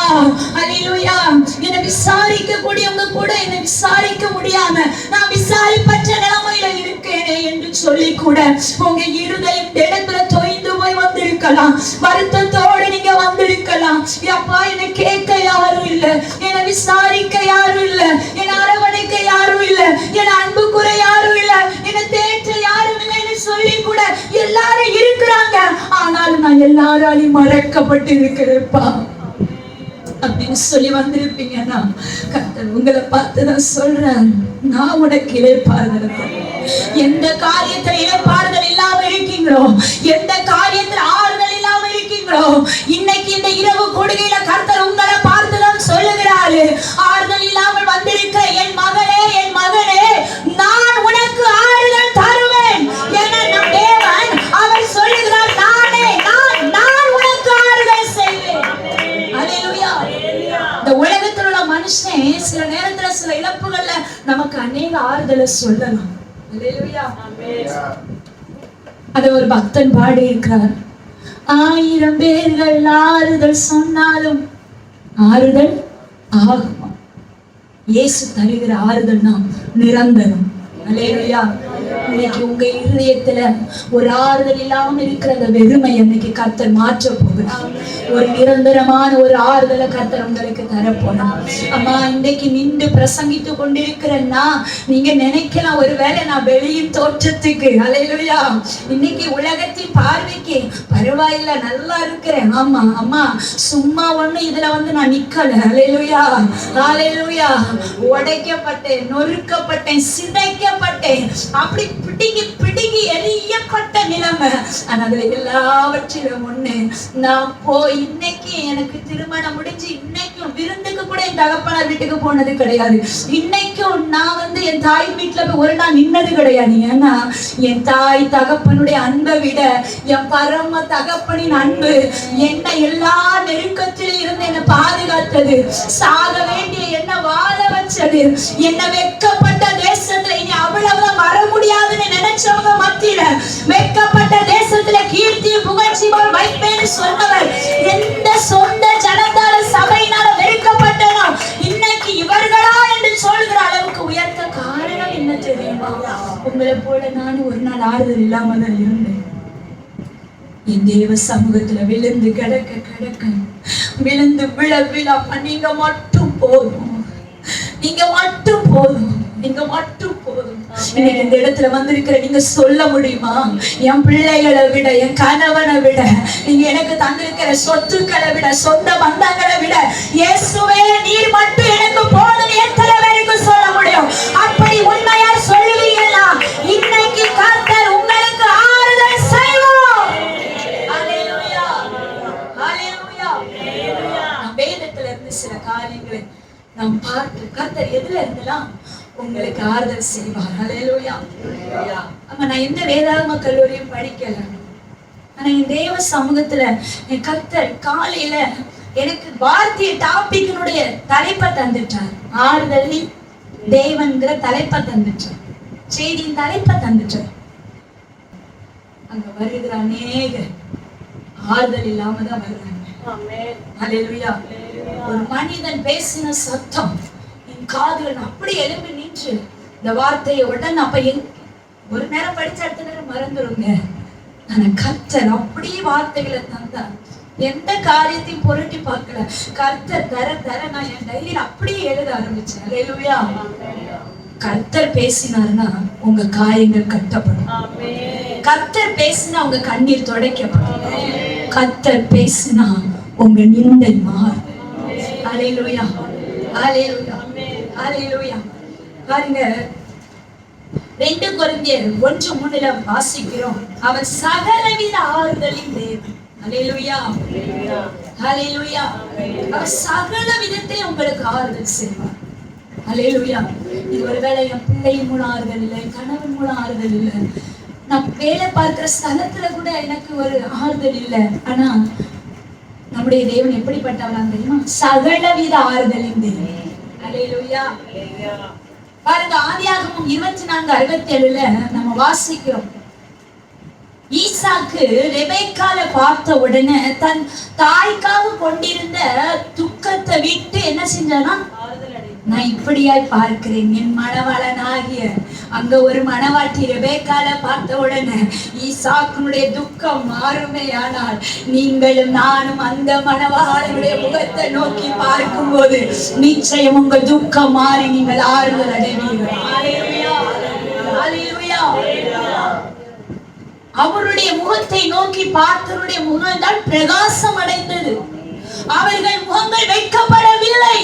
ஹல்லேலூயா. என்னை விசாரிக்க கூடியவங்க கூட என்னை விசாரிக்க முடியாம நான் விசாரிப்பற்ற நிலைமையில இருக்கேனே என்று சொல்லி கூட உங்க இருதயம் இடத்துல தொய்ந்து போய் வந்திருக்கலாம், வருத்தத்தோடு நீங்க வந்திருக்கலாம். அப்பா, என்னை கேட்க யாரும் இல்ல, என்னை விசாரிக்க யாரும் இல்ல, என்னை அரவணைக்க யாரும் இல்ல, என்னை அன்பு கூற யாரும் இல்ல, என்னை தேற்ற யாரும் இல்லைன்னு சொல்லி கூட எல்லாரும் இருக்கிறாங்க, ஆனாலும் நான் எல்லாராலையும் மறக்கப்பட்டு இருக்கிறேன்ப்பா அப்படின்னு சொல்லி வந்திருப்பீங்கன்னா கர்த்தர் உங்களை பார்த்துதான் சொல்றேன், நான் உனக்கு இளைப்பாறுதல் தருவேன். எந்த காரியத்துல இளைப்பாறுதல் இல்லாம இருக்கீங்களோ, எந்த காரியத்துல ஆறுதல் இல்லாம இருக்கீங்களோ, இன்னைக்கு இந்த இரவு கொடுகையில கர்த்தர் உங்களை பார்த்துதான் சொல்லுகிறாரு, ஆறுதல் இல்லாமல் வந்திருக்கிற என் மகளே, என் மகனே, நான் உனக்கு ஆறுதல் தருவேன் என நம் தேவன் அவர் சொல்லுகிறார், நான் உனக்கு ஆறுதல் செய்வேன். ஹல்லேலூயா. இந்த உலகத்தில் உள்ள மனுஷன் சில நேரத்துல சில இழப்புகள்ல நமக்கு அநேக ஆறுதலை சொல்லலாம். ஹல்லேலூயா. அத ஒரு பக்தன் பாடி இருக்கிறார், 1000 பேர்கள் ஆறுதல் சொன்னாலும் ஆறுதல் ஆகுமா? இயேசு தருகிற ஆறுதல் நாம் நிரந்தரம். ஹல்லேலூயா. இன்னைக்கு உங்க இருதயத்துல ஒரு ஆறுதல் இல்லாம இருக்கிற அந்த வெறுமை இன்னைக்கு கர்த்தர் மாற்ற போகிறார். ஒரு நிரந்தரமான ஒரு ஆறுதலை கர்த்தர் உங்களுக்கு தரப்போனார். அம்மா, இன்னைக்கு நின்று பிரசங்கித்து கொண்டிருக்கிறேன்னா நீங்க நினைக்கலாம், ஒருவேளை நான் வெளியின் தோற்றத்துக்கு, ஹல்லேலூயா, இன்னைக்கு உலகத்தின் பார்வைக்கு பரவாயில்ல, நல்லா இருக்கிறேன். ஆமா அம்மா, சும்மா ஒண்ணு இதுல நான் நிக்கல. ஹல்லேலூயா, ஹல்லேலூயா. உடைக்கப்பட்டேன், நொறுக்கப்பட்டேன், சிதைக்கப்பட்டேன், அப்படி பிடுங்கி எரியப்பட்ட நிலைமை. ஆனா எல்லாவற்றிலும் ஒண்ணு, நான் போய் இன்னைக்கு எனக்கு திருமணம் முடிஞ்சு இன்னைக்கும் விருந்துக்கு கூட என் தகப்பனார் வீட்டுக்கு போனது கிடையாது. இன்னைக்கும் நான் என் தாய் வீட்டுல போய் ஒரு நாள் நின்னது கிடையாது. ஏன்னா என் தாய் தகப்பனுடைய அன்பை விட என் பரம தகப்பனின் அன்பு என்னை எல்லா நெருக்கத்திலும் இருந்து என்னை பாதுகாத்தது. சாக வேண்டிய என்ன வாழ வச்ச மாற்றது. என்ன வெட்கப்பட்ட தேசத்துல இனி அவ்வளவுதான் வர முடியாதுன்னு நினைச்சவங்க மத்தியில வெட்கப்பட்ட தேசத்துல கீர்த்தி புகழ்ச்சி வைப்பேன்னு சொன்னவர் எந்த சொந்த ஜனத்தால சபையினால வெறுக்கப்பட்டனோ இன்னைக்கு இவர்களா என்று சொல்கிற அளவுக்கு உயர்த்த காரணம் என்ன தெரியுமா? உங்களை போல நான் ஒரு நாள் ஆறுதல் இல்லாம தான் இருந்தேன். என் தேவ சமூகத்துல விழுந்து கிடக்க விழுந்து விழ நீங்க மட்டும் போதும், நீங்க மட்டும் போதும், நீங்க மட்டும் போதும். இன்னைக்கு இந்த இடத்துல வந்திருக்கிற நீங்க சொல்ல முடியுமா? என் பிள்ளைகளை விட, என் கணவனை விட, நீங்க எனக்கு தந்திருக்கிற சொத்துக்களை விட, சொந்த பந்தங்களை விட இயேசுவே நீர் மட்டும் எனக்கு போதும் எத்தனை பேருக்கு சொல்ல முடியும்? அப்படி உண்மையா சொல்லுவீங்களா? இன்னைக்கு கர்த்தர் உங்களுக்கு ஆறுதல் செய்வோம். ஹல்லேலூயா, ஹல்லேலூயா. வேதத்துல இருந்து சில காரியங்களை நாம் பார்த்து கர்த்தர் எதுல இருந்தெல்லாம் உங்களுக்கு ஆறுதல் செய்வார். ஹல்லேலூயா. ஆமா, நான் எந்த வேதாகம கல்லூரியும் படிக்கல. ஆனா என் தேவ சமூகத்துல என் கர்த்தர் காலையில எனக்கு வார்த்தை டாபிக்கினுடைய தலைப்பை தந்துட்டார். ஆறுதல் தேவன்கிற தலைப்பை தந்துட்டார். செய்தியின் தலைப்பை தந்துட்டார். அங்க வருகிற அநேக ஆறுதல் இல்லாம தான் வருகிறாங்க. ஹல்லேலூயா. ஒரு மனிதன் பேசின சத்தம் என் காதுகள் அப்படி எழும்பி நின்று இந்த வார்த்தையை உடனே அப்ப ஒரு நேரம் படிச்ச அடுத்த நேரம் மறந்துருங்க. ஆனா கர்த்தர் அப்படியே வார்த்தைகளை தந்தார். எந்த காரியத்தையும் புரட்டி பார்க்கல. கர்த்தர் தர நான் என் டைரியில் அப்படியே எழுத ஆரம்பிச்சேன். ஹல்லேலூயா. கர்த்தர் பேசினார்னா உங்க காயங்கள் கட்டப்படும். கர்த்தர் பேசினா உங்க கண்ணீர் துடைக்கப்படும். கர்த்தர் பேசினா உங்க நிந்தை மாறும். ஹல்லேலூயா, ஹல்லேலூயா, ஹல்லேலூயா. பாருங்க, 2 கொரிந்தியர் 1:3 வாசிக்கிறோம். அவர் சகலவித ஆறுதலின் தேவன். ஹல்லேலூயா, ஹல்லேலூயா. அவர் சகல விதத்திலே உங்களுக்கு ஆறுதல் செய்வார். ஹல்லேலூயா. இது ஒருவேளை என் பிள்ளையின் மூலம் ஆறுதல் இல்லை, கணவன் மூலம் ஆறுதல் இல்லை, நான் வேலை பார்க்கிற ஸ்தலத்துல கூட எனக்கு ஒரு ஆறுதல் இல்லை. ஆனா நம்முடைய தேவன் எப்படிப்பட்டவரா தெரியுமா? சகலவித ஆறுதலின் தேவன். ஹல்லேலூயா. பாருங்க, ஆதியாகமம் 24:67 நம்ம வாசிக்கிறோம். ஈசாக்கு ரெபெக்கால பார்த்த உடனே தன் தாய்க்காக கொண்டிருந்த துக்கத்தை விட்டு என்ன செஞ்சானா? நான் இப்படியாய் பார்க்கிறேன், என் மணவாளனாகிய அங்க ஒரு மணவாட்டி ரெபெக்கால பார்த்த உடனே ஈசாக்குனுடைய துக்கம் மாறுமே. ஆனால் நீங்களும் நானும் அந்த மணவாளனுடைய முகத்தை நோக்கி பார்க்கும் போது நிச்சயம் உங்கள் துக்கம் மாறி நீங்கள் ஆறுதல் அடைவீர்கள். ஹல்லேலூயா, ஹல்லேலூயா. அவருடைய முகத்தை நோக்கி பார்த்தவருடைய முகம் தான் பிரகாசம் அடைந்தது. அவர்கள் முகங்கள் வைக்கப்படவில்லை.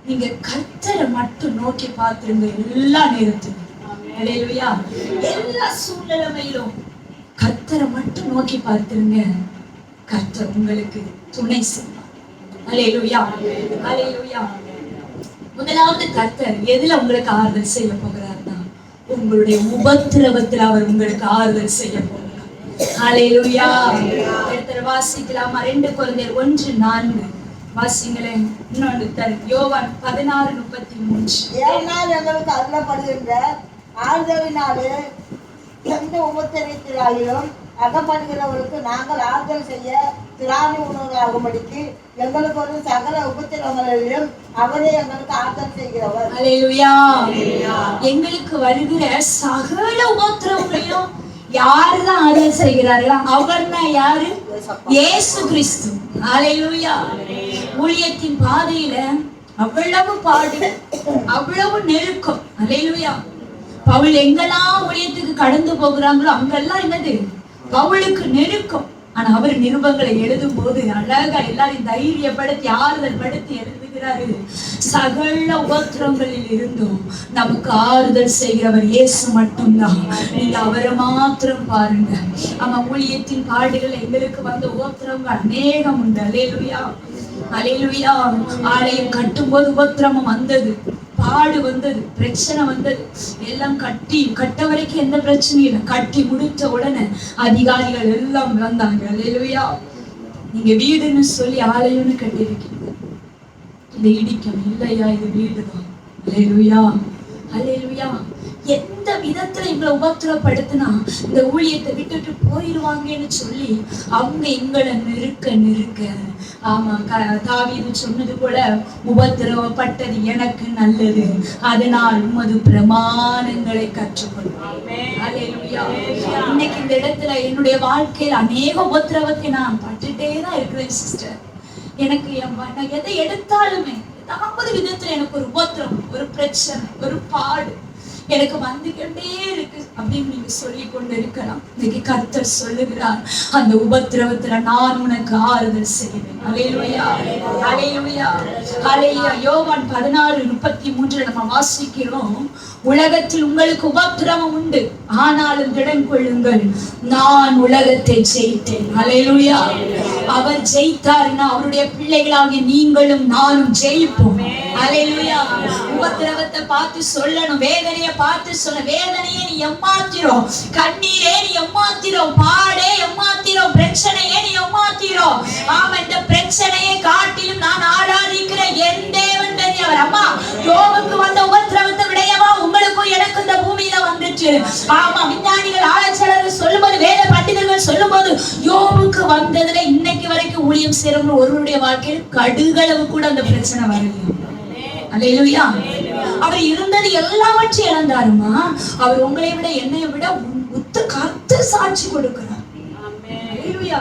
நீங்க கர்த்தரை மட்டும் நோக்கி பார்த்துருங்க எல்லா நேரத்திலும். ஹல்லேலூயா. எல்லா சூழ்நிலையிலும் கர்த்தரை மட்டும் நோக்கி பார்த்துருங்க. கர்த்தர் உங்களுக்கு துணை செய்வார். ஹல்லேலூயா, ஹல்லேலூயா. முதலாவது கர்த்தர் எதுல உங்களுக்கு ஆறுதல் செய்ய போகிறார்னா உங்களுடைய உபத்திரவத்தில் அவர் உங்களுக்கு ஆறுதல் செய்ய போகிறார். ஹல்லேலூயா. எடுத்து வாசிக்கலாமா? 2 கொரிந்தியர் 1:4 வாசிங்களேன். இன்னொன்று யோவான் 16:33. ஏனால் எங்களுக்கு அருளப்படுகின்ற ஆறுதலினாலே எந்த உபத்திரத்திலாயிலும் அகப்படுகிறவர்களுக்கு நாங்கள் ஆறுதல் செய்ய திராணி உணர்வாகும்படிக்கு எங்களுக்கு ஒரு சகல உபத்திரவங்களிலும் அவரே எங்களுக்கு ஆறுதல் செய்கிறவர். ஹல்லேலூயா. எங்களுக்கு வருகிற சகல உபத்திரவங்களிலும் யாருதான் ஆறுதல் செய்கிறார்களா? அவர்னா யாரு? இயேசு கிறிஸ்து. ஹல்லேலூயா. ஊழியத்தின் பாதையில அவ்வளவு பாடு, அவ்வளவு நெருக்கம். ஹல்லேலூயா. பவுல் எங்கெல்லாம் ஊழியத்துக்கு கடந்து போகிறாங்களோ அங்கெல்லாம் என்னது? பவுலுக்கு நெருக்கம். ஆனா அவர் நிருபங்களை எழுதும் போது அழகா எல்லாரையும் தைரியப்படுத்தி ஆறுதல் படுத்தி எழுதுகிறாரு. சகல உபத்திரங்களில் இருந்தும் நமக்கு ஆறுதல் செய்கிறவர் இயேசு மட்டும்தான். நீங்க அவரை மாத்திரம் பாருங்க. ஆமா, ஊழியத்தின் பாடுகள் எங்களுக்கு வந்த உபத்திரங்கள் அநேகம் உண்டு. ஹல்லேலூயா, ஹல்லேலூயா. ஆலயம் கட்டும் போது உபத்திரமம் வந்தது, பாடு வந்தது, பிரச்சனை வந்தது. எல்லாம் கட்ட வரைக்கும் எந்த பிரச்சனையும் இல்லை. கட்டி முடித்த உடனே அதிகாரிகள் எல்லாம் வந்தாங்க. ஹல்லேலூயா. நீங்க வீடுன்னு சொல்லி ஆலயம்னு கட்டிருக்கீங்க, இது இடிக்கும் இல்லையா, இது வீடுதான். அல்லேலூயா, அல்லேலூயா. எந்த விதத்துல இவங்களை உபத்திரப்படுத்தினா இந்த ஊழியத்தை விட்டுட்டு போயிடுவாங்கன்னு சொல்லி அவங்க எங்களை நெருக்க ஆமா, தாவீது சொன்னது போல, உபத்திரவப்பட்டது எனக்கு நல்லது, அதனால் உமது பிரமாணங்களை கற்றுக்கொள்வேன். இன்னைக்கு இந்த இடத்துல என்னுடைய வாழ்க்கையில் அநேக உபத்திரவத்தை நான் பட்டுட்டே தான் இருக்கிறேன் சிஸ்டர். எனக்கு நான் எதை எடுத்தாலுமே ஏதாவது விதத்துல எனக்கு ஒரு உபத்திரம், ஒரு பிரச்சனை, ஒரு பாடு எனக்கு வந்துகிட்டே இருக்கு அப்படின்னு நீங்க சொல்லி கொண்டு இருக்கலாம். இன்னைக்கு கர்த்தர் சொல்லுகிறார், அந்த உபத்திரவத்துல நான் உனக்கு ஆறுதல் செய்வேன். அல்லேலூயா, அல்லேலூயா, அல்லேலூயா. யோவான் 16:33 நம்ம வாசிக்கிறோம், உலகத்தில் உங்களுக்கு உபத்திரவம் உண்டு, ஆனாலும் திடன் கொள்ளுங்கள், நான் உலகத்தை ஜெயித்தேன். அல்லேலூயா. அவர் ஜெயித்தார்னா அவருடைய பிள்ளைகளாகிய நீங்களும் நானும் ஜெயிப்போம். அல்லேலூயா. உபத்திரவத்தை பார்த்து சொல்லணும், வேதனையை பார்த்து சொல்ல, வேதனையை நீ எம்மாத்திரும், கண்ணீரே நீ எம்மாத்திரும், பாடே எம்மாத்திரும், பிரச்சனையே நீ எம்மாத்திரும். ஆமா, இந்த பிரச்சனையை காட்டிலும் நான் ஆராதிக்கிற என் தேவன் பெரியவர். அம்மா, யோபுக்கு வந்த உபத்திரவத்தை விடையவா உங்களுக்கும் எனக்கு இந்த பூமியில வந்துச்சு. ஆமா, விஞ்ஞானிகள் ஆராய்ச்சியாளர்கள் சொல்லும்போது, வேத பண்டிதர்கள் சொல்லும்போது, யோபுக்கு வந்ததுல இன்னைக்கு வரைக்கும் ஊழியம் செய்றவங்க ஒருவருடைய வாழ்க்கையில் கடுகளவு கூட அந்த பிரச்சனை வரலையா. அல்லேலூயா. அவர் இருந்தது எல்லாவற்றையும் இழந்தாருமா. அவர் உங்களை விட என்னை விட கர்த்தர் சாட்சி கொடுக்கிறார். அல்லேலூயா.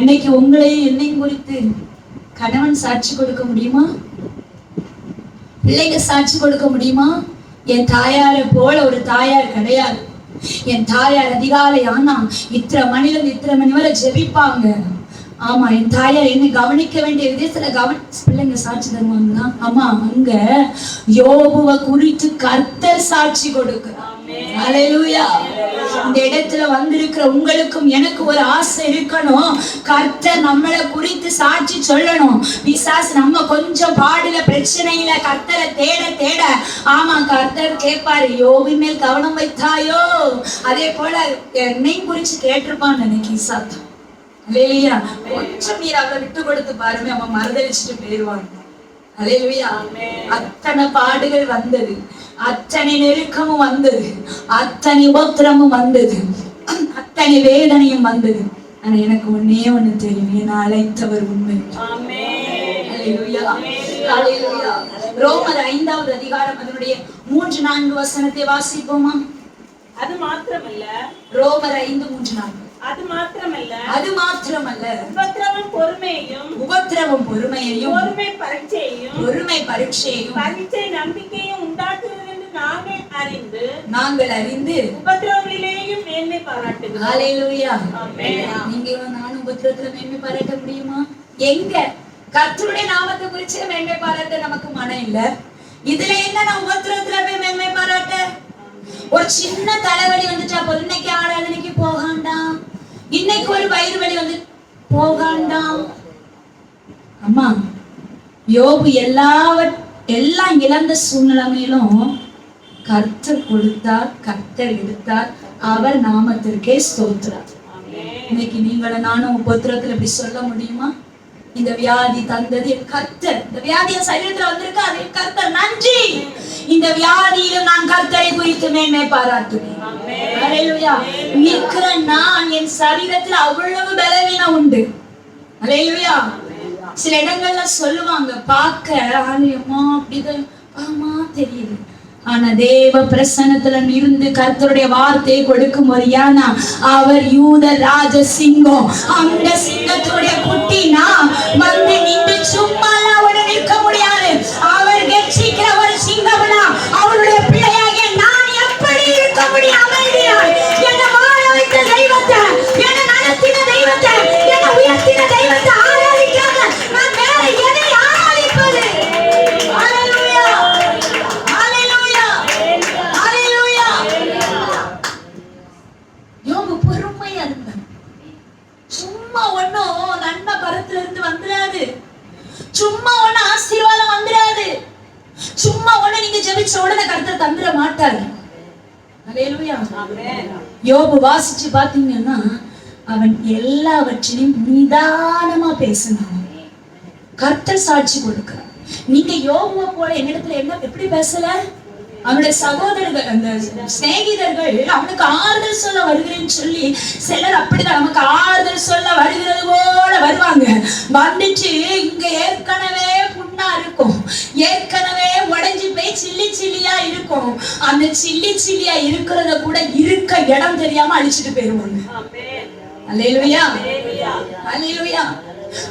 இன்னைக்கு உங்களையும் என்னையும் குறித்து கணவன் சாட்சி கொடுக்க முடியுமா? பிள்ளைங்க சாட்சி கொடுக்க முடியுமா? என் தாயாரை போல ஒரு தாயார் கிடையாது. என் தாயார் அதிகாலை ஆனா இத்தனை மணி வரை ஜெபிப்பாங்க. ஆமா, என் தாயார் என்னை கவனிக்க வேண்டிய விதத்துல பிள்ளைங்க சாட்சி தருவாங்களா? ஆமா, அங்க யோபுவை குறித்து கர்த்தர் சாட்சி கொடுக்கிறார். அல்லேலூயா. இந்த இடத்துல வந்திருக்கிற உங்களுக்கும் எனக்கு ஒரு ஆசை இருக்கணும், கர்த்தர் நம்மளை குறித்து சாட்சி சொல்லணும். பிசாசு நம்ம கொஞ்சம் பாடுல பிரச்சனையில கர்த்தரை தேட ஆமா, கர்த்தர் கேட்பாரு, யோபு மேல் கவனம் வைத்தாயோ? அதே போல என்னையும் குறிச்சு கேட்டிருப்பான்னு நினைக்கிறேன் சாத்தா. அல்லேலூயா. கொஞ்சம் நீர் அவளை விட்டு கொடுத்து பாருங்க, அவன் மறுதளிச்சுட்டு போயிடுவாங்க. அல்லேலூயா. அத்தனை பாடுகள் வந்தது, அத்தனை நெருக்கமும் வந்தது, அத்தனை உபத்திரமும் வந்தது, அத்தனை வேதனையும் வந்தது. ஆனா எனக்கு ஒன்னே ஒண்ணு தெரியும், என்ன அழைத்தவர் உண்மை. அல்லேலூயா, அல்லேலூயா. ரோமர் 5வது அதிகாரம் அதனுடைய 3-4 வசனத்தை வாசிப்போமா? அது மாத்திரமல்ல, ரோமர் 5:3-4. அது மாத்திரமல்ல, உபத்திரவம் பொறுமையையும், பொறுமை பரீட்சையையும், பரீட்சை நம்பிக்கையும் உண்டாக்குகிறது என்று நாங்கள் அறிந்து உபத்திரவங்களிலேயும் மேன்மை பாராட்டுகிறோம். அல்லேலூயா. நீங்க நானும் உபத்திரத்துல மேன்மை பாராட்ட முடியுமா? எங்க கர்த்தருடைய நாமத்தை குறிச்சு மேன்மை பாராட்ட நமக்கு மனம் இல்ல. இதுல என்ன நான் உபத்திரத்துல போய் மேன்மை பாராட்ட? ஒரு சின்ன தலைவலி வந்துட்டா போதும், இன்னைக்கு ஆராதனைக்கு போகாண்டாம், இன்னைக்கு ஒரு வயிறு வலி வந்து போகாண்டாம். அம்மா, யோபு எல்லாம் இழந்த சூழ்நிலையிலும் கர்த்தர் கொடுத்தார், கர்த்தர் எடுத்தார், அவர் நாமத்திற்கே ஸ்தோத்திரம். இன்னைக்கு நீங்களும் நானும் உபத்திரத்துல இப்படி சொல்ல முடியுமா? இந்த வியாதி தந்தது என் கர்த்தர், இந்த வியாதிய சரீரத்துல வந்திருக்கு, அது என் கர்த்தர், நன்றி. இந்த வியாதியிலும் நான் கர்த்தரை குறித்து மேன்மை பாராட்டுவேன். அல்லேலூயா. நிற்கிற நான் என் சரீரத்துல அவ்வளவு பலவீனம் உண்டு. அல்லேலூயா. சில இடங்கள்ல சொல்லுவாங்க, பார்க்க ஆலயமா அப்படிதான் ஆமா தெரியுது, ஆனா தேவ பிரசன்னத்துல இருந்து கர்த்தருடைய வார்த்தையை கொடுக்கும் ஒரு யானா, அவர் யூத ராஜ சிங்கம், அந்த சிங்கத்துடைய குட்டினா வந்து நின்று சும்மா நிற்க முடியாது. அவர் கெச்சிக்கிற ஒரு சிங்கம்னா அவருடைய பிள்ளையாகிய நான் எப்படி இருக்க முடியும்? அமைதியாய் என்னை வாழ வைத்த தெய்வத்தை, என்னை நடத்தின தெய்வத்தை, என்னை உயர்த்தின தெய்வத்தை ஆராதிக்காம நான் வேற எதை ஆராதிப்பது? அல்லேலூயா, அல்லேலூயா, அல்லேலூயா. யோபு பொறுமையா இருந்தார். சும்மா ஒண்ணும் நன்மை பரத்துல இருந்து வந்துடாது, சும்மா ஒண்ணு ஆசீர்வாதம் வந்துடாது, சும்மா ஒண்ணு நீங்க ஜெபிச்ச உடனே கர்த்தர் தந்துட மாட்டாரு. அல்லேலூயா. யோபு வாசிச்சு பாத்தீங்கன்னா அவன் எல்லாவற்றையும் நிதானமா பேசினான். கர்த்தர் சாட்சி கொடுக்கிறார். நீங்க யோபுவை போல என்னிடத்துல என்ன எப்படி பேசல? அவனுடைய சகோதரர்கள், அந்த சிநேகிதர்கள் அவனுக்கு ஆறுதல் சொல்ல வருகிறேன்னு சொல்லி, சிலர் அப்படிதான் நமக்கு ஆறுதல் சொல்ல வருகிறது போல வருவாங்க. வந்துட்டு இங்க ஏற்கனவே புண்ணா இருக்கும், ஏற்கனவே உடைஞ்சு போய் சில்லி சில்லியா இருக்கும். அந்த சில்லி சில்லியா இருக்கிறத கூட இருக்க இடம் தெரியாம அழிச்சிட்டு போயிருவாங்க. அல்லேலூயா, அல்லேலூயா.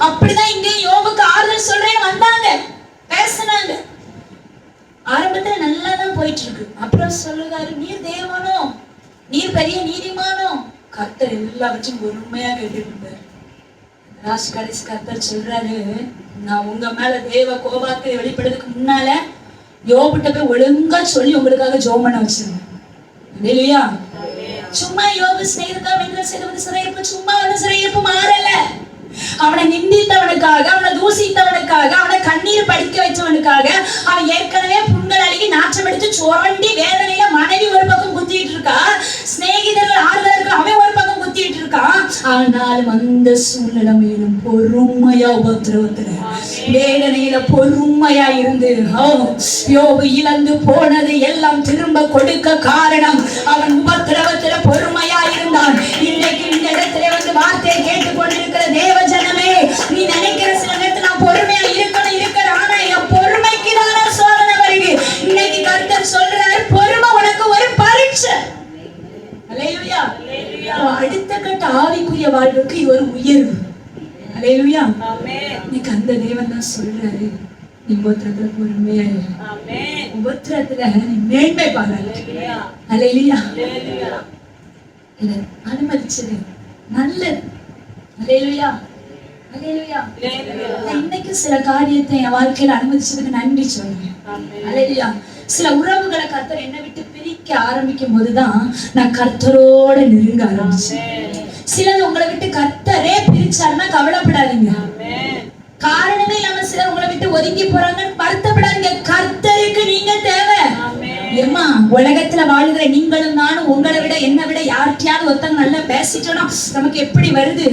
அப்படிதான் இங்க யோபுக்கு ஆறுதல் சொல்றேன் வந்தாங்க, பேசினாங்க. ஆரம்பத்துல நல்லா தான் போயிட்டு இருக்கு. அப்புறம் சொல்லுறாரு, நீர் தேவனோ, நீர் பெரிய நீதிமானோ? கர்த்தர் எல்லாவற்றையும் பொறுமையா கேட்டுட்டு இருந்தாரு. கடைசி கர்த்தர் சொல்றாரு, நான் உங்க மேல தேவ கோபாத்தை வெளிப்படுறதுக்கு முன்னால யோபுட்ட போய் ஒழுங்கா சொல்லி உங்களுக்காக ஜெபம் பண்ண வச்சிருந்தேன். இல்லையா? சும்மா யோபு செய்யறதா வென்ற செய்வது சிறையிருப்பு, சும்மா அவன சிறையிருப்பு மாறல. அவனை நிந்தித்தவனுக்காக, அவனை தூசித்தவனுக்காக, அவனை கண்ணீர் படிக்க வச்சவனுக்காக, அவன் ஏற்கனவே புண்கள் அழுகி நாற்றம் எடுத்து சுரண்டி வேதனையில மனைவி ஒரு பக்கம் குத்திட்டு இருக்கா, சிநேகிதர்கள் ஆறுதலுக்கு அவன் ஒரு பக்கம் குத்திட்டு இருக்கான். ஆனாலும் அந்த சூழ்நிலைமையிலும் பொறுமையா உபத்திரவத்துல வேதனையில பொறுமையா இருந்து யோபு இழந்து போனது எல்லாம் திரும்ப கொடுக்க காரணம் அவன் உபத்திரவத்துல பொறுமையா இருந்தான். இன்னைக்கு இந்த இடத்துல வந்து வார்த்தையை கேட்டுக்கொண்டிருக்கிற தேவ ஜனமே, நீ நினைக்கிற சில நேரத்துல நான் பொறுமையா இருக்கணும், ஆனா என் பொறுமைக்கு தானே சோதனை வருது. இன்னைக்கு கர்த்தர் சொல்றாரு, பொறுமை உனக்கு ஒரு பரீட்சை. அல்லேலூயா. அடுத்த கட்ட ஆவிக்குரிய வாழ்வுக்கு இது ஒரு உயர்வு. அல்லேலூயா. இன்னைக்கு அந்த தேவன் தான் சொல்றாரு, நீ உபத்திரத்துல பொறுமையா இரு, உபத்திரத்துல நீ மேன்மை பாராட்டு. அல்லேலூயா. அனுமதிச்சது நல்லது. அல்லேலூயா, அல்லேலூயா. இன்னைக்கு சில காரியத்தை என் வாழ்க்கையில அனுமதிச்சதுக்கு நன்றி சொல்றேன். அல்லேலூயா. சில உறவுகளை கர்த்தர் என்னை விட்டு பிரிக்க ஆரம்பிக்கும் போதுதான் நான் கர்த்தரோட நெருங்க ஆரம்பிச்சேன். சிலது உங்களை விட்டு கர்த்தரே பிரிச்சாருன்னா கவலைப்படாதீங்க. காரணமே இல்லாம சிலர் உங்களை விட்டு ஒதுங்கி போறாங்கன்னு வருத்தப்படாதீங்க. கர்த்தருக்கு நீங்க தேவை. ஏமா, உலகத்துல வாழ்கிற நீங்களும் நானும் உங்களை விட என்னை விட யார்கிட்டயாவது ஒருத்தங்க நல்லா பேசிட்டோம்னா நமக்கு எப்படி வருது?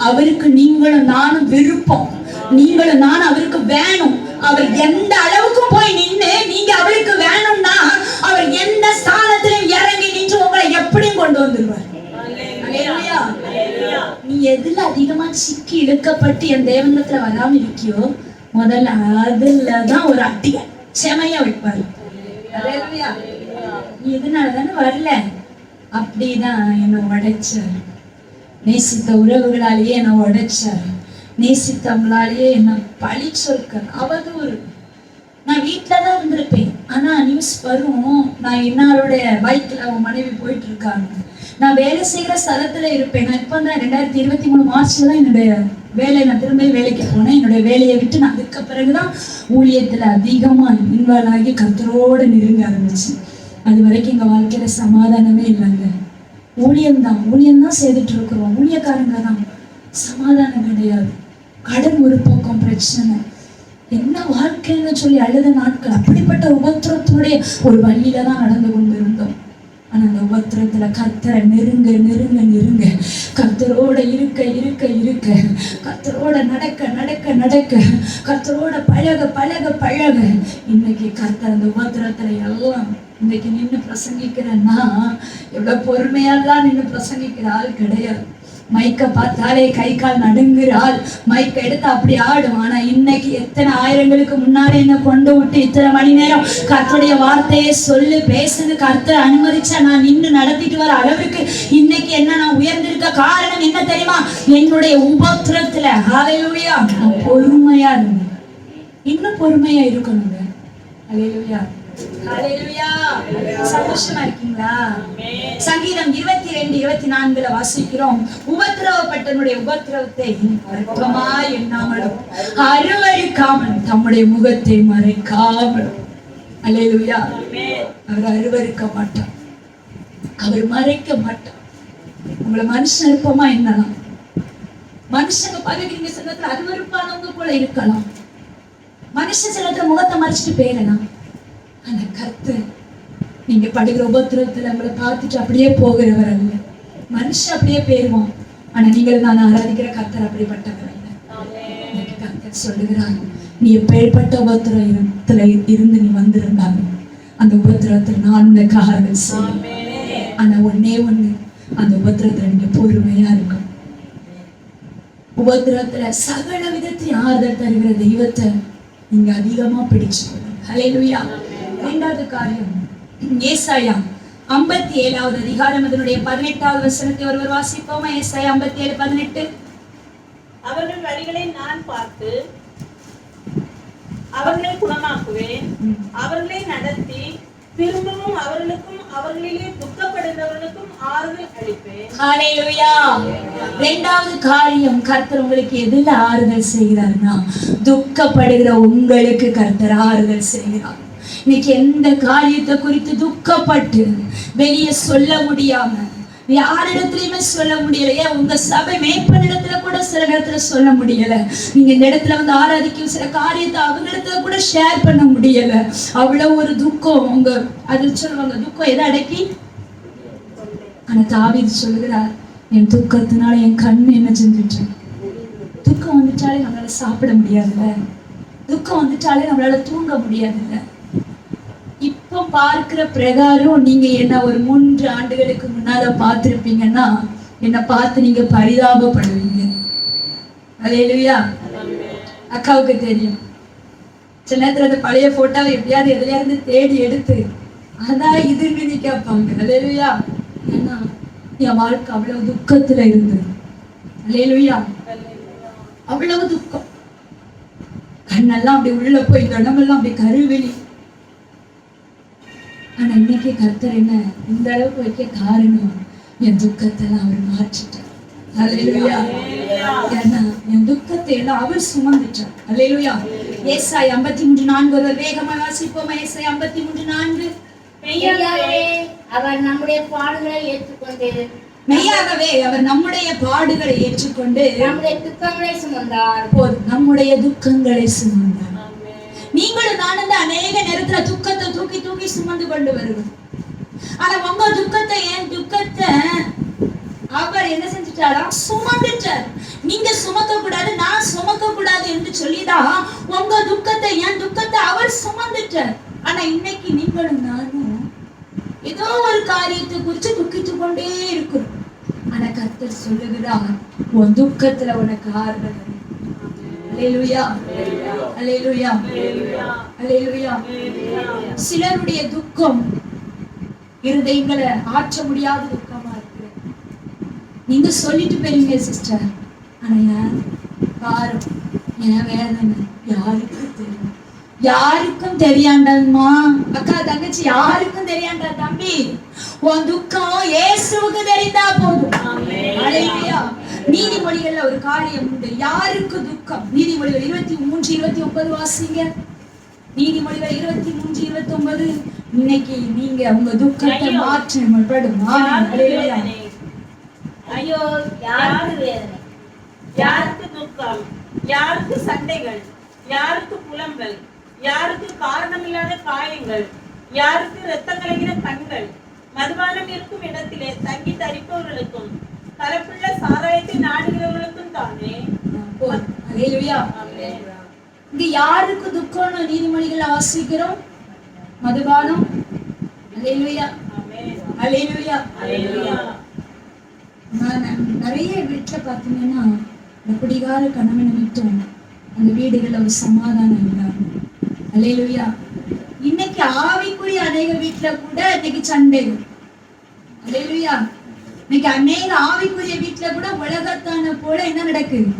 அவருக்கு நீங்களும் நானும் விருப்பம், நீங்களும் நானும் அவருக்கு வேணும். அவர் எந்த அளவுக்கும் போய் நின்று நீங்க அவருக்கு வேணும்னா அவர் எந்த ஸ்தானத்திலும் இறங்கி நின்று உங்களை எப்படியும் கொண்டு வந்துருவார். நீ எதுல அதிகமா சிக்கி இழுக்கப்பட்டு என் தேவனத்துல வராம இருக்கியோ முதல்ல அதுலதான் ஒரு அட்டிய செமையா வைப்பாரு. நீ இதனாலதானே வரல, அப்படிதான் என்னை உடைச்சார். நேசித்த உறவுகளாலேயே என்னை உடைச்சார், நேசித்தவங்களாலேயே என்ன பழி சொற்க அவதூறு. நான் வீட்டுலதான் இருந்திருப்பேன், ஆனா நியூஸ் வரும் நான் இன்னாருடைய பைக்ல அவன் மனைவி போயிட்டு இருக்காங்க, நான் வேலை செய்யற ஸ்தலத்துல இருப்பேன். நான் இப்ப தான் 2023 மார்ச்ல தான் என்னுடைய வேலையை நான் திரும்ப வேலைக்கு போனேன். என்னுடைய வேலையை விட்டு நான் அதுக்கு பிறகுதான் ஊழியத்துல அதிகமா இன்வால்வ் ஆகி கர்த்தரோட நெருங்க ஆரம்பிச்சு. அது வரைக்கும் எங்க வாழ்க்கையில சமாதானமே இல்லைங்க. ஊழியம்தான் செய்துட்டு இருக்கிறோம், ஊழியக்காரங்க தான், சமாதானம் கிடையாது. கடன் ஒரு பக்கம் பிரச்சனை, என்ன வாழ்க்கைன்னு சொல்லி அழுத நாட்கள். அப்படிப்பட்ட உபத்திரத்தோடைய ஒரு வழியில தான் நடந்து கொண்டு இருந்தோம். ஆனா அந்த உபத்திரத்துல கர்த்தரை நெருங்க நெருங்க நெருங்க, கர்த்தரோட இருக்க இருக்க இருக்க, கர்த்தரோட நடக்க நடக்க நடக்க, கர்த்தரோட பழக பழக பழக, இன்னைக்கு கர்த்தர் அந்த உபத்திரத்துல எல்லாம் இன்னைக்கு நின்று பிரசங்கிக்கிறேன்னா எவ்வளவு பொறுமையாலாம் நின்று பிரசங்கிக்கிற ஆள் கிடையாது. மைக்க பார்த்தாலே கை கால் நடுங்குறாள், மைக்க எடுத்து அப்படி ஆடும். ஆனா இன்னைக்கு எத்தனை ஆயிரங்களுக்கு முன்னாடி என்ன கொண்டு விட்டு இத்தனை மணி நேரம் கர்த்தருடைய வார்த்தையை சொல்லு பேசுது கர்த்தர் அனுமதிச்சா நான் நின்று நடத்திட்டு வர அளவுக்கு இன்னைக்கு என்ன நான் உயர்ந்திருக்க காரணம் என்ன தெரியுமா? என்னுடைய உபத்திரத்துல ஹல்லேலூயா நான் பொறுமையா இருந்தேன். இன்னும் பொறுமையா இருக்கணுங்க. ஹல்லேலூயா, ஹல்லேலூயா. சந்தோஷமா இருக்கீங்களா? சங்கீதம் 22:24 வாசிக்கிறோம், உபத்திரவப்பட்டனுடைய உபத்திரவத்தை அற்பமாய் எண்ணாமலும் அருவருக்காமலும் தம்முடைய முகத்தை மறைக்காமலும். அல்லேலூயா. அவர் அருவருக்க மாட்டார், அவர் மறைக்க மாட்டார். உங்களை மனுஷன் இருப்பமா என்னலாம், மனுஷங்க பதவிங்க சிலத்துல அருவருப்பானவங்க போல இருக்கலாம், மனுஷன் சிலத்துல முகத்தை மறைச்சிட்டு போயிடலாம். ஆனா கர்த்தர் நீங்க படுகிற உபத்திரத்துல உங்களை பார்த்துட்டு அப்படியே போகிறவர் அல்ல. மனுஷன் அப்படியே போயிருவான், ஆனா நீங்கள் நான் ஆராதிக்கிற கர்த்தர் அப்படிப்பட்டவர் அல்ல. கர்த்தர் சொல்லுகிறார், நீ எப்பேற்பட்ட உபத்திரத்துல இருந்து நீ வந்திருந்தாலும் அந்த உபத்திரத்துல நான் உனக்கு ஆறுதல் செய்வேன். ஆனா ஒண்ணே ஒண்ணு, அந்த உபத்திரத்துல நீங்க பொறுமையா இருக்கும். உபத்திரத்துல சகல விதத்தையும் ஆறுதல் தருகிற தெய்வத்தை நீங்க அதிகமா பிடிச்சுக்கணும். ஹல்லேலூயா. இரண்டாவது காரியம், ஏசாயா 57வது அதிகாரம் அதனுடைய 18வது வசனத்தை ஒருவர் வாசிப்போமா? ஏசாயா 57:18. அவர்கள் வழிகளை நான் பார்த்து அவர்களை குணமாக்குவேன், அவர்களை நடத்தி திரும்பவும் அவர்களுக்கும் அவர்களிலே துக்கப்படுகிறவர்களுக்கும் ஆறுதல் அளிப்பேன். ஹல்லேலூயா. இரண்டாவது காரியம், கர்த்தர் உங்களுக்கு எதுல ஆறுதல் செய்கிறார்னா, துக்கப்படுகிற உங்களுக்கு கர்த்தர் ஆறுதல் செய்கிறார். இன்னைக்கு எந்த காரியத்தை குறித்து துக்கப்பட்டு வெளியே சொல்ல முடியாம, யாரிடத்துலயுமே சொல்ல முடியல, ஏன் உங்க சபை மேய்ப்பனிடத்துல கூட சில நேரத்துல சொல்ல முடியல, நீங்க இந்த இடத்துல வந்து ஆராதிக்கும் சில காரியத்தை அவங்களிடத்துல கூட ஷேர் பண்ண முடியல, அவ்வளவு ஒரு துக்கம். உங்க அது சொல்லுவாங்க, துக்கம் எதை அடக்கி. ஆனா தாவீது சொல்லுகிறார், என் துக்கத்தினால என் கண்ணு என்ன செஞ்சுட்டு, துக்கம் வந்துட்டாலே நம்மளால சாப்பிட முடியாதுல்ல, துக்கம் வந்துட்டாலே நம்மளால தூங்க முடியாதுல்ல. இப்ப பார்க்கிற பிரகாரம் நீங்க என்ன ஒரு 3 ஆண்டுகளுக்கு முன்னால பார்த்திருப்பீங்கன்னா என்ன பார்த்து நீங்க பரிதாபப்படுவீங்க. ஹல்லேலூயா. அக்காவுக்கு தெரியும், சில நேரத்துல அந்த பழைய போட்டோவை எப்படியாவது எதுல இருந்து தேடி எடுத்து அதான் இதுன்னு நீ கேட்பாங்க. ஹல்லேலூயா. ஏன்னா என் வாழ்க்கை அவ்வளவு துக்கத்துல இருந்தது. ஹல்லேலூயா. அவ்வளவு துக்கம், கண்ணெல்லாம் அப்படி உள்ள போய் கடமெல்லாம் அப்படி கருவெளி. ஆனா இன்னைக்கு கர்த்தர் என்ன இந்த அளவுக்கு வைக்க காரணம், என் துக்கத்தெல்லாம் அவர் மாற்றிட்டார். ஹல்லேலூயா. ஏன்னா என் துக்கத்தை எல்லாம் அவர் சுமந்துட்டார். ஹல்லேலூயா. ஏசாயா 53:4 ஒரு வேகமா வாசிப்போமா? ஏசாயா 53:4. மெய்யாகவே அவர் நம்முடைய பாடுகளை ஏற்றுக்கொண்டு, மெய்யாகவே அவர் நம்முடைய பாடுகளை ஏற்றுக்கொண்டு நம்முடைய துக்கங்களை சுமந்தார். போதும், நம்முடைய துக்கங்களை சுமந்தார். நீங்களும் நானும் தான் அநேக நேரத்துல துக்கத்தை தூக்கி தூக்கி சுமந்து கொண்டு வருவோம். ஆனா உங்க துக்கத்தை, என் துக்கத்தை அவர் என்ன செஞ்சுட்டாரா? சுமந்துட்டார். நீங்க சுமக்க கூடாது, நான் சுமக்க கூடாது என்று சொல்லிதான் உங்க துக்கத்தை, என் துக்கத்தை அவர் சுமந்துட்டார். ஆனா இன்னைக்கு நீங்களும் நானும் ஏதோ ஒரு காரியத்தை குறித்து துக்கித்து கொண்டே இருக்கிறோம். ஆனா கர்த்தர் சொல்லுகிறார், உன் துக்கத்துல உனக்கு ஆறுதல். அல்லேலூயா. அல்லேலூயா. அல்லேலூயா. சிலருடைய துக்கம் இருதயங்களை ஆற்ற முடியாத துக்கமா இருக்கு. நீங்க சொல்லிட்டு போறீங்க சிஸ்டர், ஆனா யார் பாரம், என் வேதனை யாருக்கு தெரியும்? யாருக்கும் தெரியாண்டம்மா, அக்கா தங்கச்சி யாருக்கும் தெரியாண்டா. தம்பி, உன் துக்கம் இயேசுவுக்கு தெரிந்தா போதும். அல்லேலூயா. நீதிமொழிகள்ல ஒரு காரியம் உண்டு, யாருக்கு துக்கம். நீதிமொழிகள் 23:29 வாசிங்க. நீதிமொழிகள் 23:29. இன்னைக்கு நீங்க உங்க துக்கத்தை மாற்ற முற்படுமா? ஐயோ, யாருக்கு வேதனை, யாருக்கு துக்கம், யாருக்கு சண்டைகள், யாருக்கு புலம்பல், யாருக்கு காரணமில்லாத காயங்கள், யாருக்கு இரத்தம் கலங்கின கண்கள், மதுபானம் இருக்கும் இடத்திலே தங்கி தரிப்பவர்களுக்கும் கலப்புள்ள சாராயத்தை நாடுகிறவர்களுக்கும் தானே. அல்லேலூயா. இங்க யாருக்கு துக்கம்னு நீதிமொழிகளை வாசிக்கிறோம்? மதுபானம். அல்லேலூயா. அல்லேலூயா. அல்லேலூயா. நிறைய வீட்டுல பாத்தீங்கன்னா இந்த குடிகார கணவன் நிமித்தம் அந்த வீடுகள்ல ஒரு சமாதானம் இல்லாம. அல்லேலூயா. இன்னைக்கு ஆவிக்குரிய அநேக வீட்டுல கூட இன்னைக்கு சண்டை. அல்லேலூயா. இன்னைக்கு அநேக ஆவிக்குரிய வீட்டுல கூட உலகத்தான போல என்ன நடக்குது?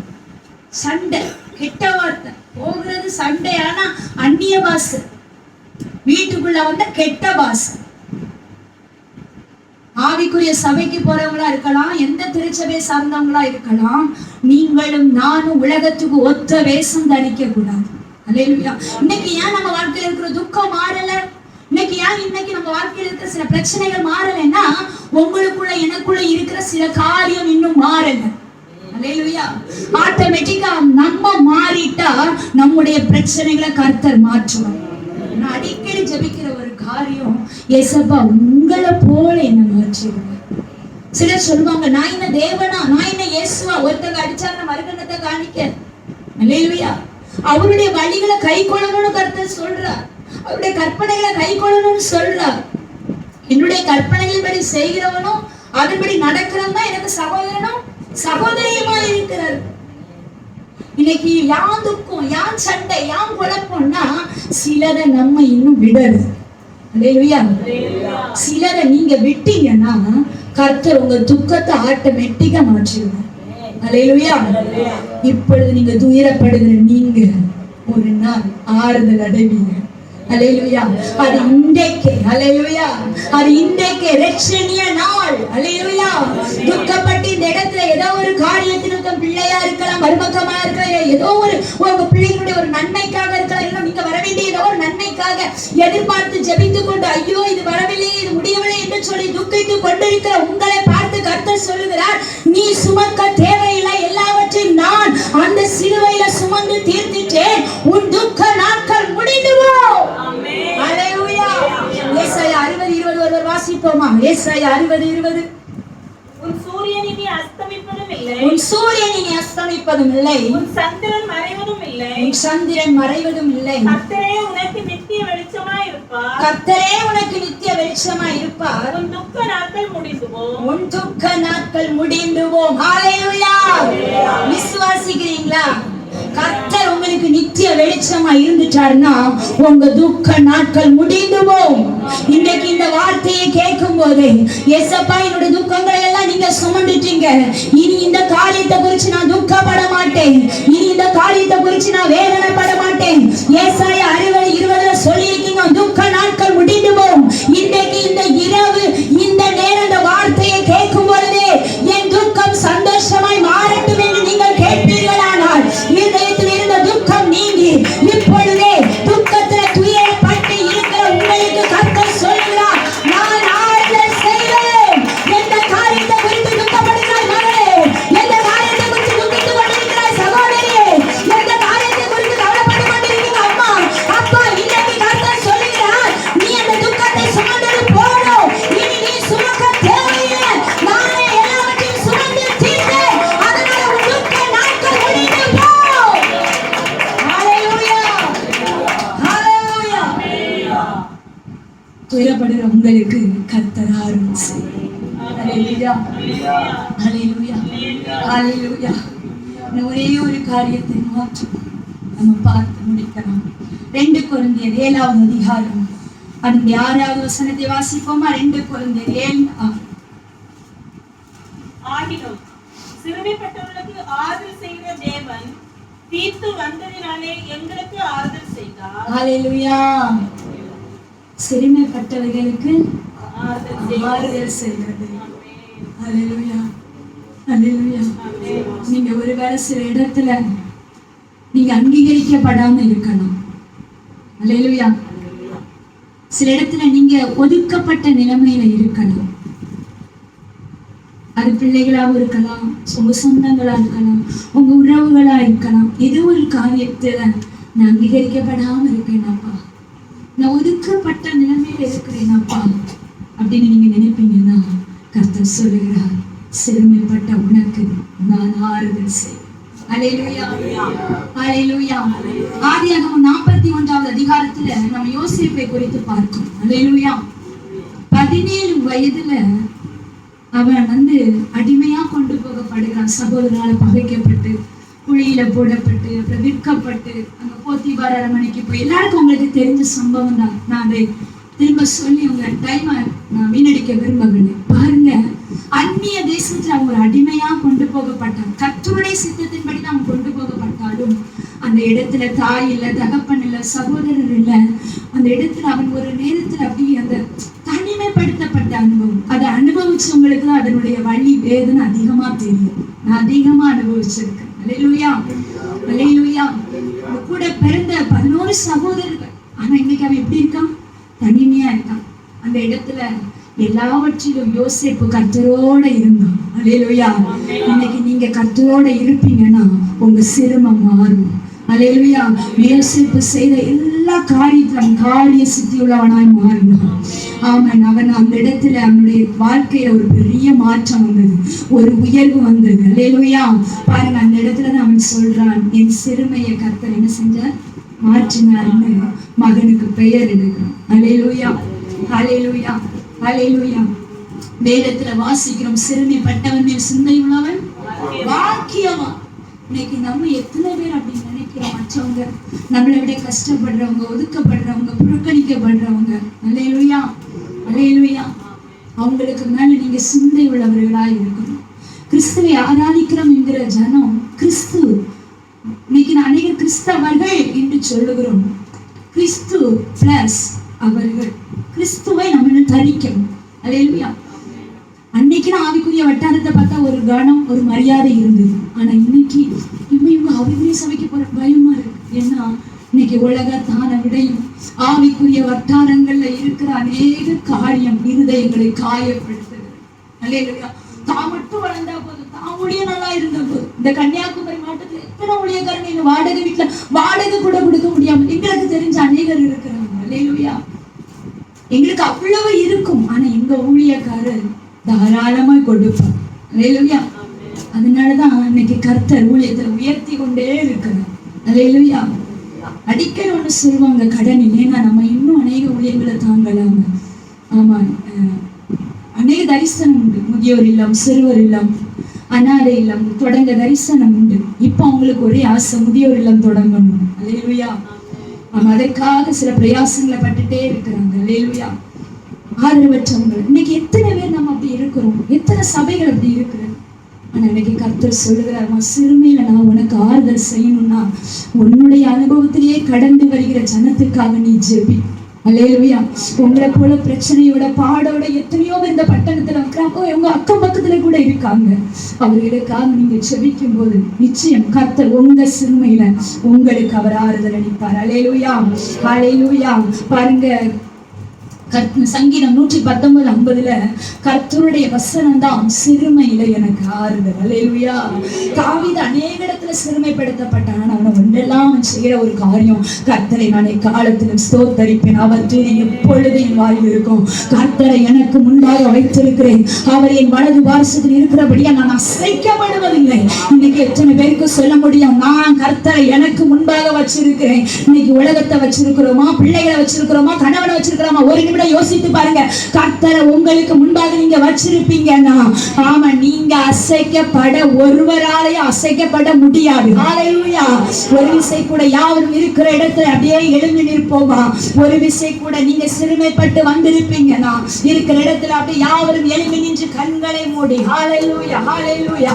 சண்டை, கெட்ட வார்த்தை போகிறது சண்டை. ஆனா அந்நிய பாசை, வீட்டுக்குள்ள வந்த கெட்ட பாசை. ஆவிக்குரிய சபைக்கு போறவங்களா இருக்கலாம், எந்த திருச்சபை சார்ந்தவங்களா இருக்கலாம், நீங்களும் நானும் உலகத்துக்கு ஒத்த வேஷம் தரிக்க கூடாது. அல்லேலூயா. இன்னைக்கு ஏன் நம்ம வாழ்க்கையில இருக்கிற துக்கம் மாறல? இன்னைக்கு ஏன் இன்னைக்கு நம்ம வாழ்க்கையில இருக்கிற சில பிரச்சனைகள் மாறலைன்னா, உங்களுக்குள்ள எனக்குள்ள இருக்கிற சில காரியம் இன்னும் மாறல. அல்லேலூயா. ஆட்டோமேட்டிக்கா நம்ம மாறிட்டா நம்முடைய பிரச்சனைகளை கர்த்தர் மாற்றுவார். நான் அடிக்கடி ஜெபிக்கிற ஒரு காரியம், ஏசப்பா உங்களை போல என்ன மாற்றிடுங்க. சிலர் சொல்லுவாங்க, நான் என்ன தேவனா, நான் என்ன இயேசுவா, ஒருத்தங்க அடிச்சாங்க மறுகணத்தை காணிக்க. அல்லேலூயா. அவருடைய வழிகளை கை கொள்ளணும்னு கர்த்தர் சொல்றார். அவருடைய கற்பனைகளை கை கொள்ளணும்னு சொல்றார். என்னுடைய கற்பனைகள் படி செய்கிறவனும் அதன்படி நடக்கிறவன் தான் எனக்கு சகோதரனும் சகோதரியுமா இருக்கிறார். இன்னைக்கு யான் துக்கம், யான் சண்டை, யான் குழப்பம்னா சிலரை நம்ம இன்னும் விடல. அல்லேலூயா. சிலரை நீங்க விட்டீங்கன்னா கர்த்தர் உங்க துக்கத்தை ஆட்டோமேட்டிக்கா மாற்றிடுவார். அல்லேலூயா. இப்பொழுது நீங்க துயரப்படுகிற நீங்க ஒரு நாள் ஆறுதல் அடைவீங்க. அல்லேலூயா. அது இன்றைக்கு, அல்லேலூயா, அது இன்றைக்கு ரட்சணிய நாள். அல்லேலூயா. துக்கப்பட்டு இந்த இடத்துல ஏதோ ஒரு காரியத்திற்கு பிள்ளையா இருக்கலாம், மருமகமா இருக்கலாம், ஏதோ ஒரு உங்க பிள்ளைகளுடைய ஒரு நன்மைக்காக இருக்கலாம், இல்லை நீங்க வர வேண்டிய ஏதோ ஒரு நன்மைக்காக எதிர்பார்த்து ஜெபித்து கொண்டு ஐயோ இது வரவில்லையே, இது முடியவில்லை என்று சொல்லி துக்கித்து கொண்டிருக்கிற உங்களை பார்த்து கர்த்தர் சொல்லுகிறார், நீ சுமக்க தேவையில்லை, எல்லாவற்றையும் நான் அந்த சிலுவையில சுமந்து தீர்த்திட்டேன், உன் துக்க நாட்கள் முடிந்துவோம். அல்லேலூயா. ஏசாயா 60:20 ஒருவர் வாசிப்போமா? ஏசாயா 60:20. உன் சூரியன் இனி அஸ்தமிப்பதும் இல்லை, உன் சூரியன் இனி அஸ்தமிப்பதும் இல்லை, உன் சந்திரன் மறைவதும் இல்லை, உன் சந்திரன் மறைவதும் இல்லை. கர்த்தரே உனக்கு நித்திய வெளிச்சமாய் இருப்பார், கர்த்தரே உனக்கு நித்திய வெளிச்சமாய் இருப்பார். உன் துக்க நாட்கள் முடிந்து போம், உன் துக்க நாட்கள் முடிந்து போம். ஹல்லேலூயா. விசுவாசிக்கிறீங்களா? கர்த்தர் உங்களுக்கு நித்திய வெளிச்சமா இருந்துட்டாருன்னா உங்க துக்க நாட்கள் முடிந்து போம். இன்னைக்கு இந்த வார்த்தையை கேட்கும் போது ஏசப்பா என்னோட துக்கங்களை எல்லாம் நீங்க சுமந்துட்டீங்க, இனி இந்த காரியத்தை குறிச்சு நான் துக்கப்பட மாட்டேன், இனி இந்த காரியத்தை குறிச்சு நான் வேதனைப்பட மாட்டேன். ஏசாயா 60:20 சொல்லியிருக்கீங்க, துக்க நாட்கள் முடிந்து போம். இன்னைக்கு இந்த இரவு இந்த நேரம் இந்த வார்த்தையை கேட்கும் பொழுது என் துக்கம் சந்தோஷமாய் மாறட்டும் என்று நீங்கள் கேட்பீர்களானால் இதயத்தில் இருந்த துக்கம் நீங்கி இப்பொழுதே துக்கத்தில் துயரப்பட்டு இருக்கிற உங்களுக்கு கர்த்தர் சொல்கிறார், நான் ஆறுதல் செய்வேன். எந்த காரியத்தை குறித்து துக்கப்படுகிறாய் மகளே, எந்த காரியத்தை குறித்து துக்கித்துக் கொண்டிருக்கிறாய் சகோதரியே, எந்த காரியத்தை குறித்து கவலைப்பட்டு கொண்டிருக்கிறீங்க அம்மா அப்பா, இன்னைக்கு கர்த்தர் சொல்கிறார், நீ அந்த துக்கத்தை சுமந்தது போதும், இனி நீ சுமக்க தேவையில்லை, நானே எல்லாவற்றையும் சுமந்து தீர்த்தேன், அதனால உன் துக்க நாட்கள் முடிந்து போ. துயரப்படுகிற உங்களுக்கு கர்த்தர் ஆறுதல் செய்வார். ஹல்லேலூயா. ஹல்லேலூயா. ஹல்லேலூயா. ஒரே ஒரு காரியத்தை மாற்றும் நம்ம பார்த்து முடிக்கலாம். 2 கொரிந்தியர் 7வது அதிகாரம் அதனுடைய 6வது வசனத்தை வாசிப்போமா? 2 கொரிந்தியர் 7:6. ஆகிலும் சிறுமைப்பட்டவர்களுக்கு ஆறுதல் செய்கிற தேவன் தீர்த்து வந்ததினாலே எங்களுக்கு ஆறுதல் செய்தார். ஹல்லேலூயா. சிறுமைப்பட்டவர்களுக்கு ஆறுதல் ஆறுதல் செய்கிறது. ஹல்லேலூயா. ஹல்லேலூயா. நீங்க ஒருவேளை சில இடத்துல நீங்க அங்கீகரிக்கப்படாம இருக்கலாம். ஹல்லேலூயா. சில இடத்துல நீங்க ஒதுக்கப்பட்ட நிலைமையில இருக்கலாம். அது பிள்ளைகளாகவும் இருக்கலாம், உங்க சொந்தங்களா இருக்கலாம், உங்க உறவுகளா இருக்கலாம். ஏதோ ஒரு காரியத்துல நான் அங்கீகரிக்கப்படாம இருக்கேனாப்பா, நான் ஒதுக்கப்பட்ட நிலைமையில இருக்கிறேனாப்பா அப்படின்னு நீங்க நினைப்பீங்கன்னா கர்த்தர் சொல்லுகிறார், சிறுமைப்பட்ட உனக்கு நான் ஆறுதல் செய்வேன். அல்லேலூயா. அல்லேலூயா. ஆதியாகமம் 41வது அதிகாரத்துல நம்ம யோசேப்பை குறித்து பார்க்கிறோம். அல்லேலூயா. 17 வயதுல அவன் அடிமையா கொண்டு போகப்படுகிறான். சகோதரனால பகைக்கப்பட்டு குழியில போடப்பட்டு அப்புறம் விற்கப்பட்டு அங்க போத்திபார் அரண்மனைக்கு போய், எல்லாருக்கும் உங்களுக்கு தெரிஞ்ச சம்பவம் தான். நான் அதை திரும்ப சொல்லி உங்க டைமை நான் வீணடிக்க விரும்பவில்லை. பாருங்க, அந்நிய தேசத்துல அவங்க ஒரு அடிமையா கொண்டு போகப்பட்டான். கர்த்தருடைய சித்தத்தின்படி தான் அவன் கொண்டு போகப்பட்டாலும் அந்த இடத்துல தாய் இல்ல, தகப்பன் இல்ல, சகோதரர் இல்ல. அந்த இடத்துல அவன் ஒரு நேரத்துல அப்படியே அந்த தனிமைப்படுத்தப்பட்ட அனுபவம், அதை அனுபவிச்சவங்களுக்கு தான் அதனுடைய வலி வேதனை அதிகமா தெரியும். நான் அதிகமா அனுபவிச்சிருக்கேன். அல்லேலூயா. அல்லேலூயா. கூட பிறந்த 11 சகோதரர்கள், ஆனா இன்னைக்கு அவன் எப்படி இருக்கான்? தனிமையா இருக்கான். அந்த இடத்துல எல்லாவற்றிலும் யோசேப்பு கர்த்தரோட இருந்தான். அல்லேலூயா. இன்னைக்கு நீங்க கர்த்தரோட இருப்பீங்கன்னா உங்க சிரமம் மாறும், அல்லேலூயா. யோசேப்பு செய்த எல்லா காரியத்திலும் காரிய சித்தி உள்ளவனாய் மாறினான். ஆமாம், அவன் அந்த இடத்துல அவனுடைய வாழ்க்கையில ஒரு பெரிய மாற்றம் வந்தது, ஒரு உயர்வு வந்தது. அல்லேலூயா. பாருங்க, அந்த இடத்துலதான் அவன் சொல்றான், என் சிறுமையை கர்த்தர் என்ன செஞ்சார், மாற்றினார்னு மகனுக்கு பெயர் எடுக்கிறான். அல்லேலூயா, அல்லேலூயா, அல்லேலூயா. வேதத்துல வாசிக்கிறோம், சிறுமைப்பட்டவன் மேல் சிந்தை உள்ளவன் பாக்கியவான். இன்னைக்கு நம்ம எத்தனை பேர் அப்படி நினைக்கிறோம், மற்றவங்க நம்மளை விட கஷ்டப்படுறவங்க, ஒதுக்கப்படுறவங்க, புறக்கணிக்கப்படுறவங்க, அல்லேலூயா, அல்லேலூயா, அவங்களுக்கு மேல நீங்க சிந்தை உள்ளவர்களா இருக்கணும். கிறிஸ்துவை ஆராதிக்கிறோம் என்கிற ஜனம் கிறிஸ்து. இன்னைக்கு அநேகர் கிறிஸ்தவர்கள் என்று சொல்லுகிறோம். கிறிஸ்து பிளஸ் அவர்கள். கிறிஸ்துவை நம்ம தரிக்கணும். அல்லேலூயா. அன்னைக்கு ஆவிக்குரிய வட்டாரத்தை பார்த்தா ஒரு கனம், ஒரு மரியாதை இருந்தது. ஆனா இன்னைக்கு இவங்க ஆவிக்குரிய சபைக்கு போற பயமா இருக்கு. ஏன்னா இன்னைக்கு உலகத்தான விடையும் ஆவிக்குரிய வட்டாரங்கள்ல இருக்கிற அநேக காரியம் இருதயங்களை காயப்படுத்துகிறது. அல்லேலூயா. தான் மட்டும் வளர்ந்தா போதும், தான் ஊழிய நல்லா இருந்த போதும். இந்த கன்னியாகுமரி மாவட்டத்துல எத்தனை ஊழியக்காரங்க இந்த வாடகை வீட்டுல வாடகை கூட கொடுக்க முடியாம எங்களுக்கு தெரிஞ்ச அநேகர் இருக்கிறாங்க. அல்லேலூயா. எங்களுக்கு அவ்வளவு இருக்கும், ஆனா எங்க ஊழியக்காரர் தாராளமாய் கொடுப்பார். அல்லேலூயா. அதனாலதான் இன்னைக்கு கர்த்தர் ஊழியத்தை உயர்த்தி கொண்டே இருக்கிறார். அல்லேலூயா. அடிக்கடி ஒண்ணு சொல்லுவாங்க, கடன் இல்லைன்னா நம்ம இன்னும் அநேக ஊழியர்களை தாங்கலாம். ஆமா, அநேக தரிசனம் உண்டு. முதியோர் இல்லம், சிறுவர் இல்லம், அனாதை இல்லம் தொடங்க தரிசனம் உண்டு. இப்ப அவங்களுக்கு ஒரே ஆசை, முதியோர் இல்லம் தொடங்கணும். அல்லேலூயா. அதற்காக சில பிரயாசங்களை பட்டுட்டே இருக்கிறாங்க. அல்லேலூயா. ஆதரவற்றவங்க இன்னைக்கு எத்தனை பேர் நம்ம அப்படி இருக்கிறோம், எத்தனை சபைகள் அப்படி இருக்கிறது. ஆனா இன்னைக்கு கர்த்தர் சொல்லுகிறார், சிறுமையில நான் உனக்கு ஆறுதல் செய்யணும்னா உன்னுடைய அனுபவத்திலேயே கடந்து வருகிற ஜனத்துக்காக நீ ஜெபி. அல்லேலூயா. உங்களை போல பிரச்சனையோட பாடோட எத்தனையோ பேர் இந்த பட்டணத்துல இருக்கிறாங்க, உங்க அக்கம் பக்கத்துல கூட இருக்காங்க. அவர்களுக்காக நீங்க ஜெபிக்கும் போது நிச்சயம் கர்த்தர் உங்க சிறுமையில உங்களுக்கு அவர் ஆறுதல் அளிப்பார். அல்லேலூயா, அல்லேலூயா. பாருங்க, சங்கீதம் 119:50 கர்த்தருடைய வசனம் தான் சிறுமையில எனக்கு ஆறுதல். அல்லேலூயா. தாவீது அநேக இடத்துல சிறுமைப்படுத்தப்பட்டான். அவனை ஒன்றெல்லாம் செய்யற ஒரு காரியம், கர்த்தரை நான் எக்காலத்திலும் ஸ்தோத்தரிப்பேன், அவர் துதி எப்பொழுது என் வாயில் இருக்கும். கர்த்தரை எனக்கு முன்பாக வைத்திருக்கிறேன், அவர் என் வலது வாரிசத்தில் இருக்கிறபடியா நான் அசைக்கப்படுவதில்லை. இன்னைக்கு எத்தனை பேருக்கு சொல்ல முடியும், நான் கர்த்தரை எனக்கு முன்பாக வச்சிருக்கிறேன். இன்னைக்கு உலகத்தை வச்சிருக்கிறோமா, பிள்ளைகளை வச்சிருக்கிறோமா, கணவனை வச்சிருக்கிறோமா? ஒரு நிமிடம் யோசித்து பாருங்க. கர்த்தரை உங்களுக்கு முன்பாக நீங்க வச்சிருப்பீங்கன்னா, ஆமா, நீங்க அசைக்கப்பட ஒருவராலேயே அசைக்கப்பட முடியாது. ஹல்லேலூயா. ஒரு விசை கூட யாரும் இருக்கிற இடத்துல அப்படியே எழுந்து நிற்போமா? ஒரு விசை கூட நீங்க சிறுமைப்பட்டு வந்திருப்பீங்கன்னா இருக்கிற இடத்துல அப்படியே யாவரும் எழுந்து நின்று கண்களை மூடி ஹல்லேலூயா, ஹல்லேலூயா,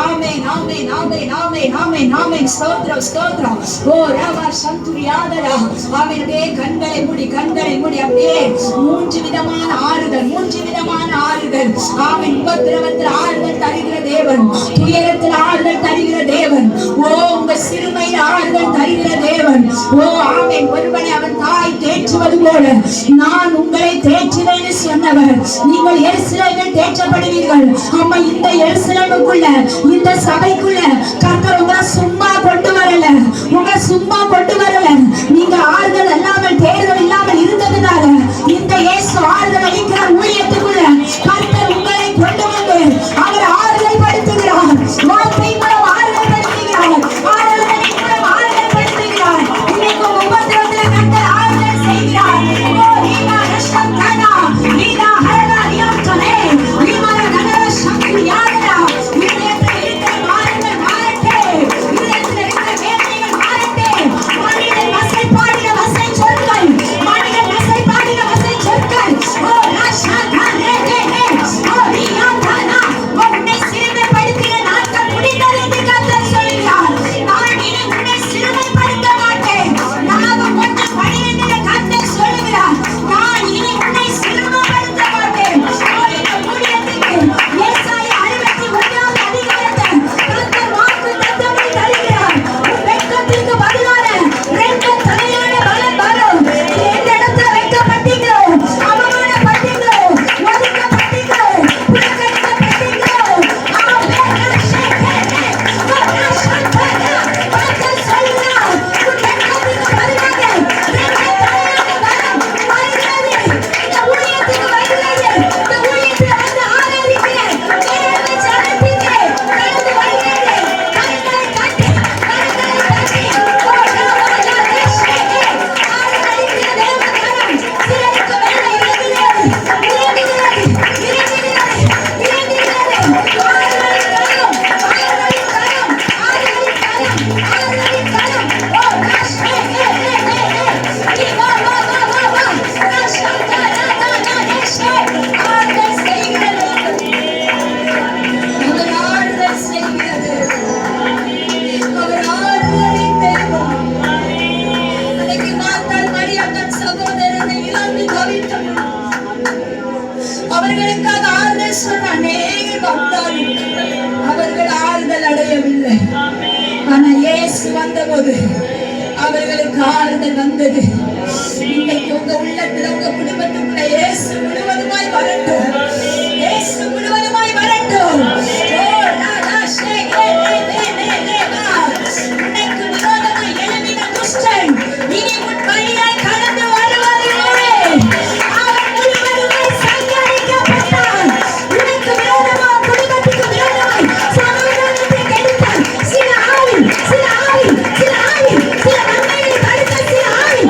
ஆமென், ஆமென், ஆமென், ஆமென், ஆமென், ஆமென், ஸ்தோத்திரம், ஸ்தோத்திரம். ஓ ரவா சந்துரியாதரா, ஆமென். அப்படியே கண்களை மூடி, கண்களை மூடி அப்படியே மூன்று விதமான ஆறுதல், மூன்று விதமான ஆறுதல். ஆமென். உபத்திரவத்தில் ஆறுதல் தருகிற தேவன், துயரத்தில் ஆறுதல் தருகிற தேவன், ஓ உங்க சிறுமையில் ஆறுதல் தருகிற தேவன். ஓ ஆமென். ஒருவனை அவன் தாய் தேற்றுவது போல நான் உங்களை தேற்றுவேன் சொன்னவர். நீங்கள் எருசலேமில் தேற்றப்படுவீர்கள். அம்மா, இந்த எருசலேமுக்குள்ள, இந்த சபைக்குள்ள கர்த்தர் உங்களை சும்மா கொண்டு வரல, உங்களை சும்மா கொண்டு வரல. நீங்க ஆறுதல் இல்லாமல், தேர்தல் இல்லாமல் இருந்ததுனால இந்த இயேசு ஆறுதல் அளிக்கிற ஊழியத்துக்குள்ள கர்த்தர் உங்களை கொண்டு வந்து அவர் ஆறுதல் படுத்துகிறார். வார்த்தை மூலம் ஆறுதல் படுத்துகிறார், ஆறுதல் மூலம் ஆறுதல் படுத்துகிறார். இன்னைக்கு உபத்திரவத்தில் கர்த்தர் ஆறுதல் செய்கிறார். ஓ நீமா ரஷம் கனா நீனா ஹரனா ரியாத்தனே நீமா கனா சக்தி யாரா. இதயத்தில் இருக்கிற மாறுதல் மாறட்டே, இதயத்தில் இருக்கிற வேதனைகள் மாறட்டே. மனிதன் வசை பாடின வசை சொல்கள் சொன்ன அநேகர் வந்தாலும் அவர்கள் ஆறுதல் அடையவில்லை. ஆனா இயேசு வந்தபோது அவர்களுக்கு ஆறுதல் வந்தது. இன்னைக்கு உங்க உள்ளத்துல உங்க குடும்பத்துக்குள்ள இயேசு முழுவதுமாய் வரட்டும். இயேசு முழுவதுமாய் வரட்டும். உனக்கு விரோதமாய் எழும்பின துஷ்டன் இனி உன் வழியாய் கடந்து வருவதில்லை. அவன் முழுவதுமாய் சங்கரிக்கப்பட்டான். உனக்கு விரோதமாய் குடும்பத்துக்கு விரோதமாய் சமாதானத்தை கெடுத்தான். சில ஆவி சில நன்மைகளை தடுத்த சில ஆவி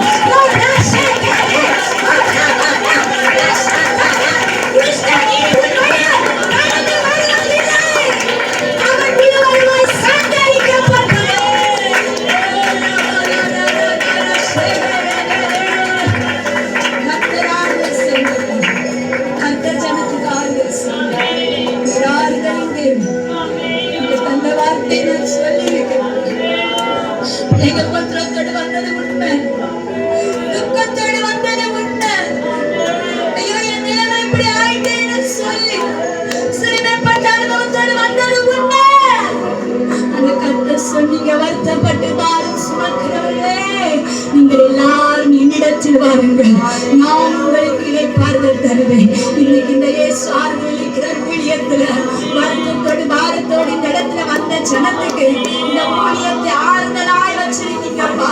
பத்திரத்தோடு வந்தது உண்மை, துக்கத்தோடு வந்தது உண்மை. ஐயோ என் நிலைமை இப்படி ஆயிட்டேன்னு சொல்லி சிறுமைப்பட்ட அனுபவத்தோடு வந்தது உண்மை. அந்த கர்த்தர் சொன்னீங்க, வருத்தப்பட்டு பாரம் சுமக்கிறவர்களே நீங்கள் எல்லாரும் என்னிடத்தில் வாருங்கள், நான் உங்களுக்கு இளைப்பாறுதல் தருவேன். இன்னைக்கு இந்த இயேசு ஆறுதல் இருக்கிற ஊழியத்துல வருத்தத்தோடு பாரத்தோடு இந்த இடத்துல வந்த ஜனத்துக்கு இந்த ஊழியத்தை ஆறுதலாய் வச்சிருக்கீங்கப்பா.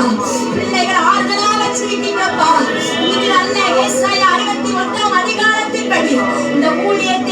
பிள்ளைகள் ஆறுதலா வச்சிருக்கீங்கப்பா. இன்னைக்கு நல்ல ஏசாயா 61 அதிகாரத்தின்படி இந்த ஊழியத்தை